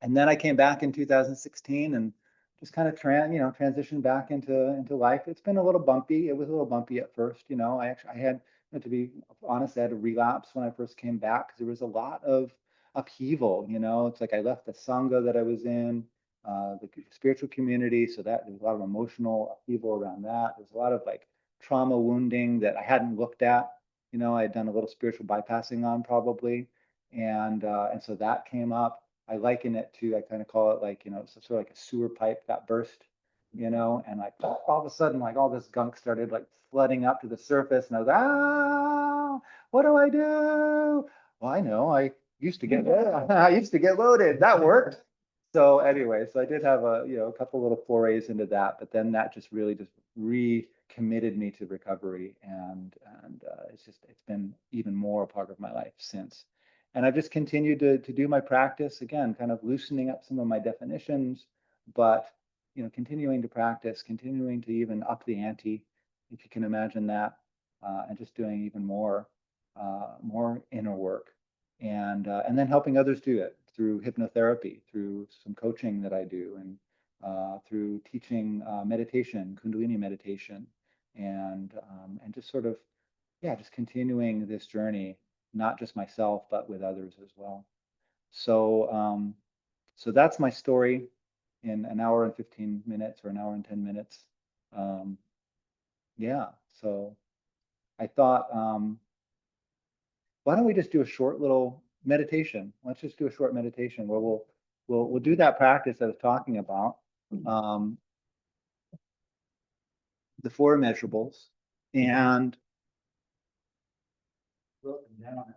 And then I came back in 2016 and just kind of transitioned back into life. It's been a little bumpy. It was a little bumpy at first. I had, to be honest, I had a relapse when I first came back because there was a lot of upheaval. It's like I left the sangha that I was in, the spiritual community, so that there was a lot of emotional upheaval around that. There's a lot of like trauma wounding that I hadn't looked at. I had done a little spiritual bypassing on probably, and so that came up. I liken it to, I kind of call it like, it's sort of like a sewer pipe that burst, and like all of a sudden, like all this gunk started like flooding up to the surface, and I was like, ah, what do I do? Well, I know, I used to get loaded. That worked. So anyway, so I did have a couple little forays into that, but then that just really just recommitted me to recovery, and it's been even more a part of my life since. And I've just continued to do my practice again, kind of loosening up some of my definitions, but continuing to practice, continuing to even up the ante, if you can imagine that, and just doing even more inner work, and then helping others do it through hypnotherapy, through some coaching that I do, and through teaching meditation, Kundalini meditation, and just sort of, yeah, just continuing this journey, not just myself, but with others as well. So that's my story in an hour and 15 minutes or an hour and 10 minutes. Um, yeah, so I thought, why don't we just do a short little meditation? Let's just do a short meditation where we'll do that practice I was talking about, um, the four immeasurables, and wrote them down actually.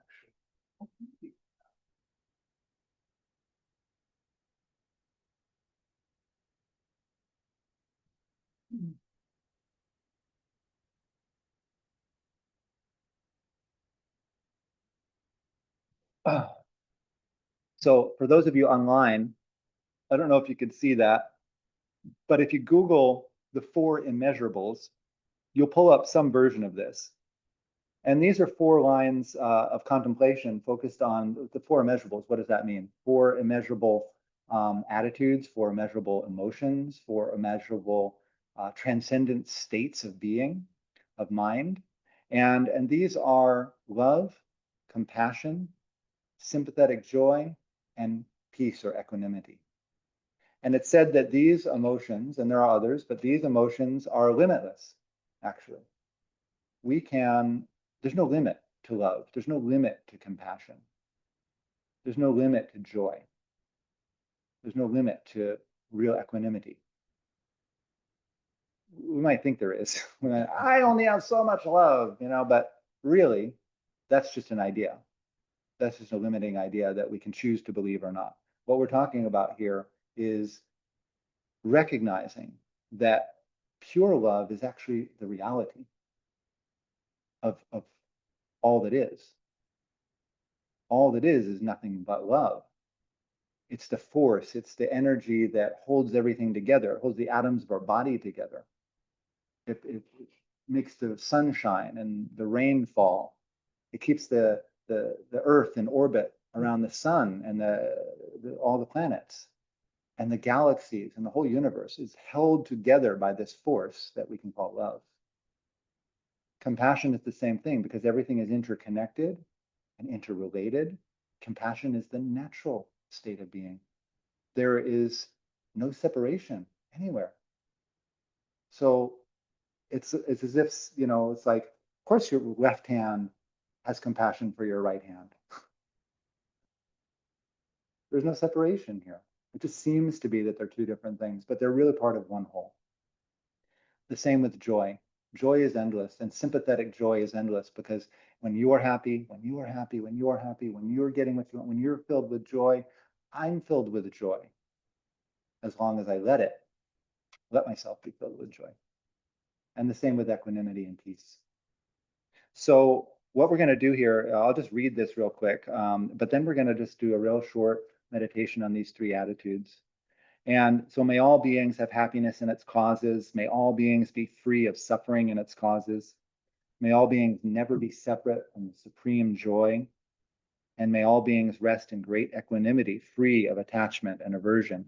So for those of you online, I don't know if you can see that, but if you Google the four immeasurables, you'll pull up some version of this. And these are four lines of contemplation focused on the four immeasurables. What does that mean? Four immeasurable attitudes, four immeasurable emotions, four immeasurable transcendent states of being, of mind. And these are love, compassion, sympathetic joy, and peace or equanimity. And it's said that these emotions, and there are others, but these emotions are limitless, actually. There's no limit to love. There's no limit to compassion. There's no limit to joy. There's no limit to real equanimity. We might think there is. I only have so much love, but really, that's just an idea. That's just a limiting idea that we can choose to believe or not. What we're talking about here is recognizing that pure love is actually the reality of all that is. All that is nothing but love. It's the force, it's the energy that holds everything together, it holds the atoms of our body together. It makes the sunshine and the rainfall. It keeps the earth in orbit around the sun and all the planets. And the galaxies and the whole universe is held together by this force that we can call love. Compassion is the same thing because everything is interconnected and interrelated. Compassion is the natural state of being. There is no separation anywhere. So it's as if, it's like, of course your left hand has compassion for your right hand. There's no separation here. It just seems to be that they're two different things, but they're really part of one whole. The same with joy. Joy is endless, and sympathetic joy is endless because when you are happy, when you are happy, when you are happy, when you're getting what you want, when you're filled with joy, I'm filled with joy as long as I let myself be filled with joy. And the same with equanimity and peace. So what we're going to do here, I'll just read this real quick, but then we're going to just do a real short meditation on these three attitudes. And so may all beings have happiness in its causes. May all beings be free of suffering in its causes. May all beings never be separate from the supreme joy. And may all beings rest in great equanimity, free of attachment and aversion.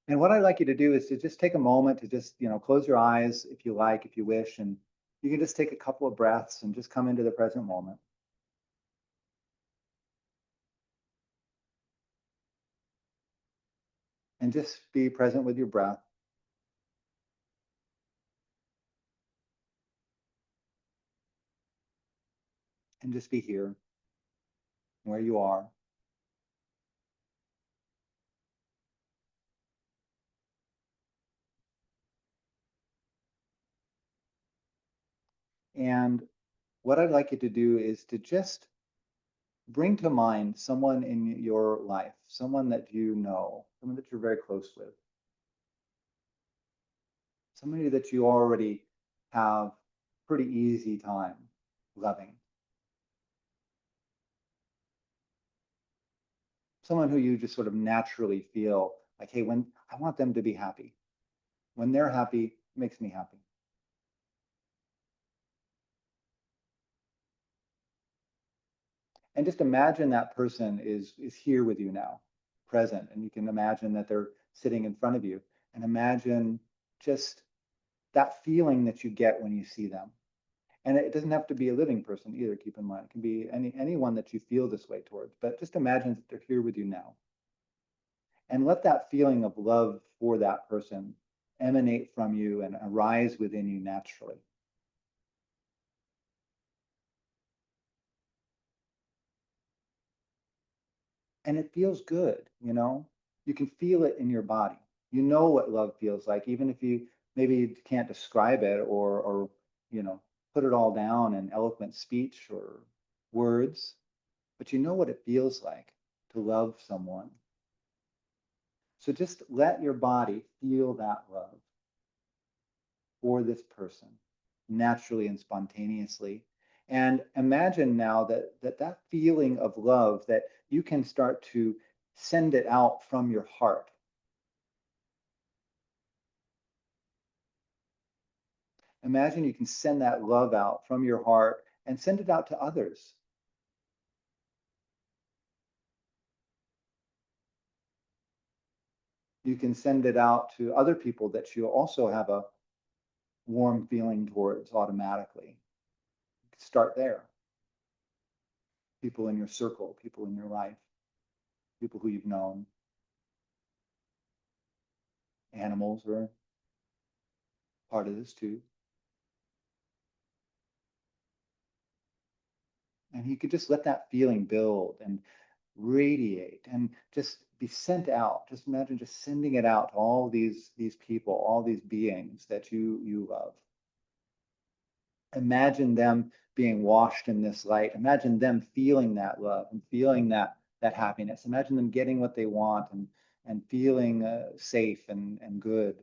And what I'd like you to do is to just take a moment to just, close your eyes if you like, if you wish, and you can just take a couple of breaths and just come into the present moment. And just be present with your breath. And just be here, where you are. And what I'd like you to do is to just bring to mind someone in your life, someone that you know, someone that you're very close with, somebody that you already have pretty easy time loving, someone who you just sort of naturally feel like, hey, when I want them to be happy, when they're happy, it makes me happy. And just imagine that person is here with you now, present, and you can imagine that they're sitting in front of you, and imagine just that feeling that you get when you see them. And it doesn't have to be a living person either, keep in mind. It can be anyone that you feel this way towards, but just imagine that they're here with you now. And let that feeling of love for that person emanate from you and arise within you naturally. And it feels good, you know? You can feel it in your body. You know what love feels like, even if you maybe can't describe it or you know, put it all down in eloquent speech or words, but you know what it feels like to love someone. So just let your body feel that love for this person naturally and spontaneously. And imagine now that feeling of love, that you can start to send it out from your heart. Imagine you can send that love out from your heart and send it out to others. You can send it out to other people that you also have a warm feeling towards automatically. Start there. People in your circle, people in your life, people who you've known. Animals are part of this too. And you could just let that feeling build and radiate and just be sent out. Just imagine just sending it out to all these people, all these beings that you love. Imagine them being washed in this light. Imagine them feeling that love and feeling that happiness. Imagine them getting what they want and feeling safe and good.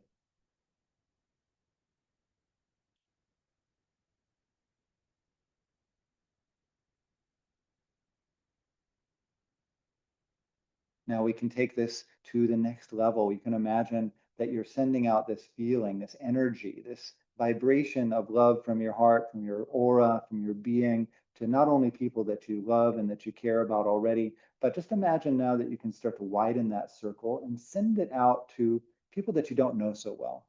Now we can take this to the next level. You can imagine that you're sending out this feeling, this energy, this vibration of love from your heart, from your aura, from your being to not only people that you love and that you care about already, but just imagine now that you can start to widen that circle and send it out to people that you don't know so well.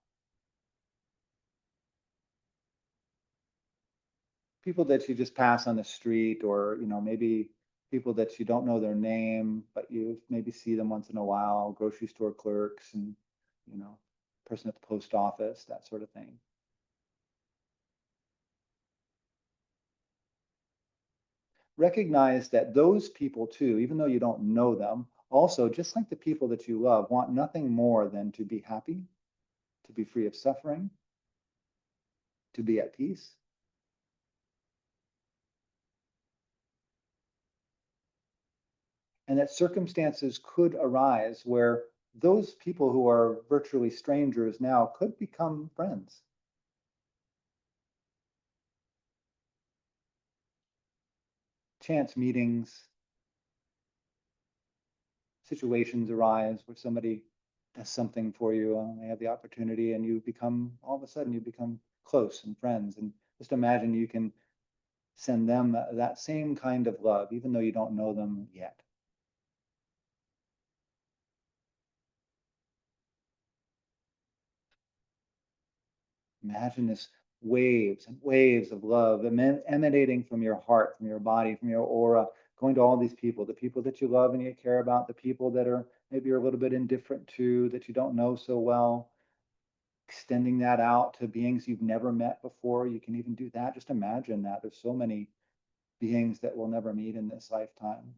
People that you just pass on the street, or maybe people that you don't know their name but you maybe see them once in a while, grocery store clerks, and you know person at the post office, that sort of thing. Recognize that those people too, even though you don't know them, also just like the people that you love, want nothing more than to be happy, to be free of suffering, to be at peace. And that circumstances could arise where those people who are virtually strangers now could become friends. Chance meetings, situations arise where somebody does something for you, they have the opportunity, and you become, all of a sudden, you become close and friends. And just imagine you can send them that same kind of love, even though you don't know them yet. Imagine this waves and waves of love emanating from your heart, from your body, from your aura, going to all these people, the people that you love and you care about, the people that are maybe you're a little bit indifferent to, that you don't know so well, extending that out to beings you've never met before. You can even do that. Just imagine that. There's so many beings that we'll never meet in this lifetime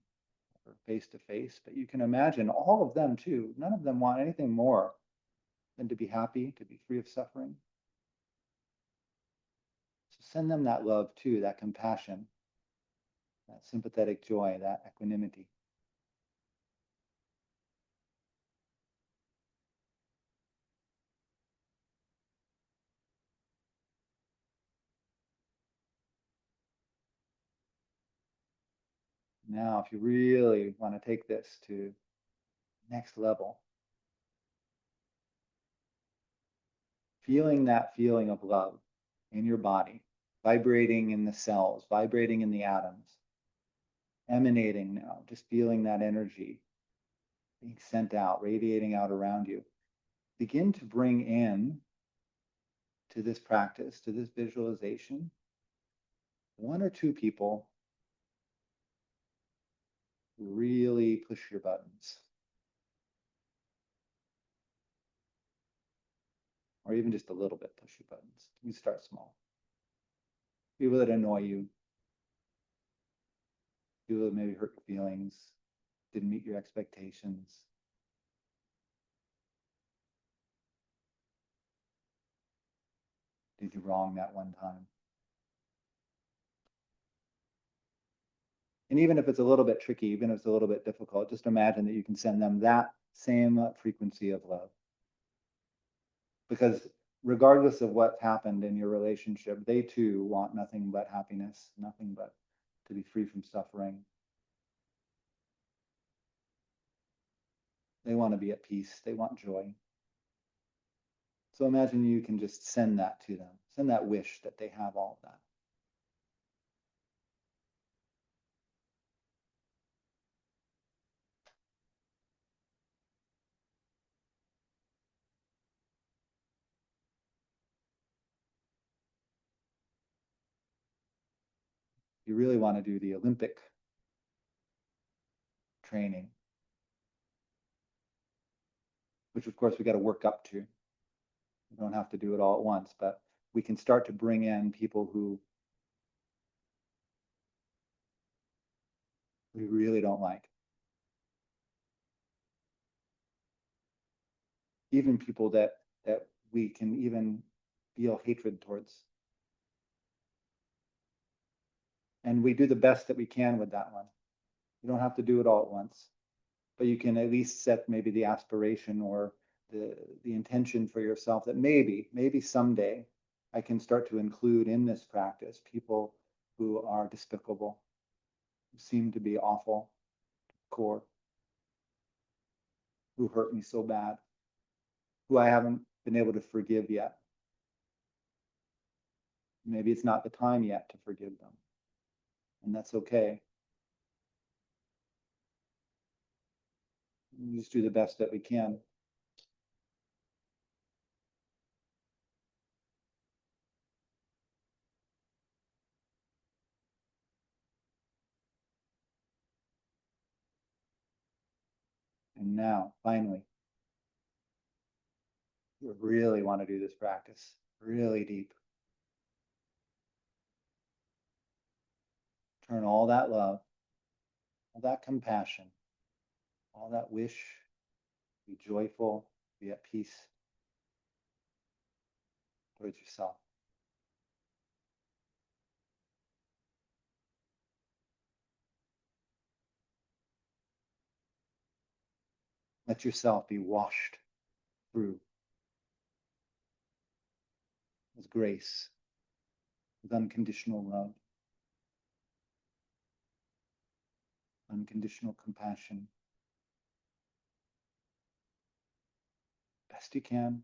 or face to face, but you can imagine all of them too. None of them want anything more than to be happy, to be free of suffering. So Send them that love too, that compassion, that sympathetic joy, that equanimity. Now, if you really want to take this to next level, feeling that feeling of love in your body, vibrating in the cells, vibrating in the atoms, emanating now, just feeling that energy being sent out, radiating out around you. Begin to bring in to this practice, to this visualization, one or two people really push your buttons. Or even just a little bit push your buttons. You start small. People that annoy you, people that maybe hurt your feelings, didn't meet your expectations. Did you wrong that one time? And even if it's a little bit tricky, even if it's a little bit difficult, just imagine that you can send them that same frequency of love. Because regardless of what happened in your relationship, they too want nothing but happiness, nothing but to be free from suffering. They want to be at peace. They want joy. So imagine you can just send that to them, send that wish that they have all of that. You really want to do the Olympic training, which of course we got to work up to. We don't have to do it all at once, but we can start to bring in people who we really don't like. Even people that we can even feel hatred towards. And we do the best that we can with that one. You don't have to do it all at once, but you can at least set maybe the aspiration or the intention for yourself that maybe someday I can start to include in this practice people who are despicable, who seem to be awful, core, who hurt me so bad, who I haven't been able to forgive yet. Maybe it's not the time yet to forgive them, and that's okay. We just do the best that we can. And now, finally, you really want to do this practice really deep. Turn all that love, all that compassion, all that wish, be joyful, be at peace towards yourself. Let yourself be washed through with grace, with unconditional love, unconditional compassion. Best you can.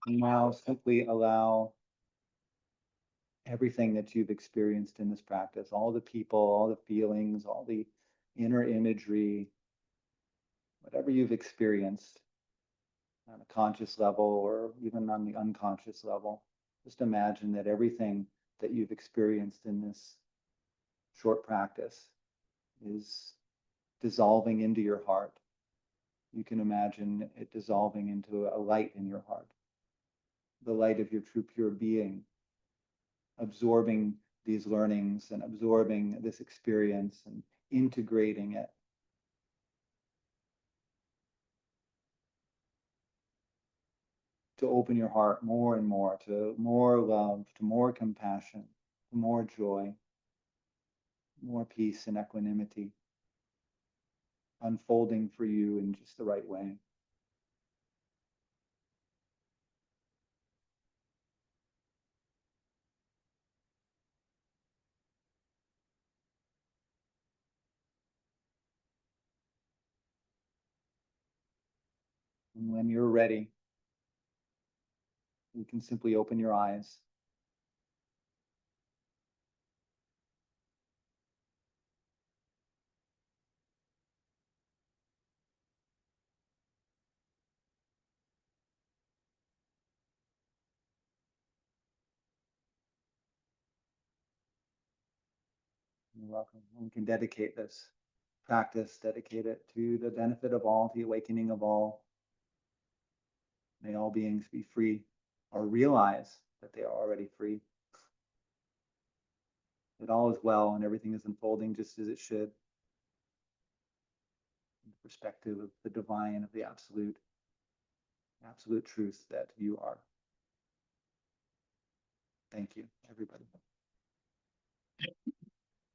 And now simply allow everything that you've experienced in this practice, all the people, all the feelings, all the inner imagery, whatever you've experienced on a conscious level or even on the unconscious level, just imagine that everything that you've experienced in this short practice is dissolving into your heart. You can imagine it dissolving into a light in your heart. the light of your true pure being, absorbing these learnings and absorbing this experience and integrating it. To open your heart more and more to more love, to more compassion, to more joy, more peace and equanimity, unfolding for you in just the right way. And when you're ready, you can simply open your eyes. You're welcome. We can dedicate this practice, dedicate it to the benefit of all, the awakening of all. May all beings be free or realize that they are already free. That all is well and everything is unfolding just as it should. From the perspective of the divine, of the absolute truth that you are. Thank you, everybody.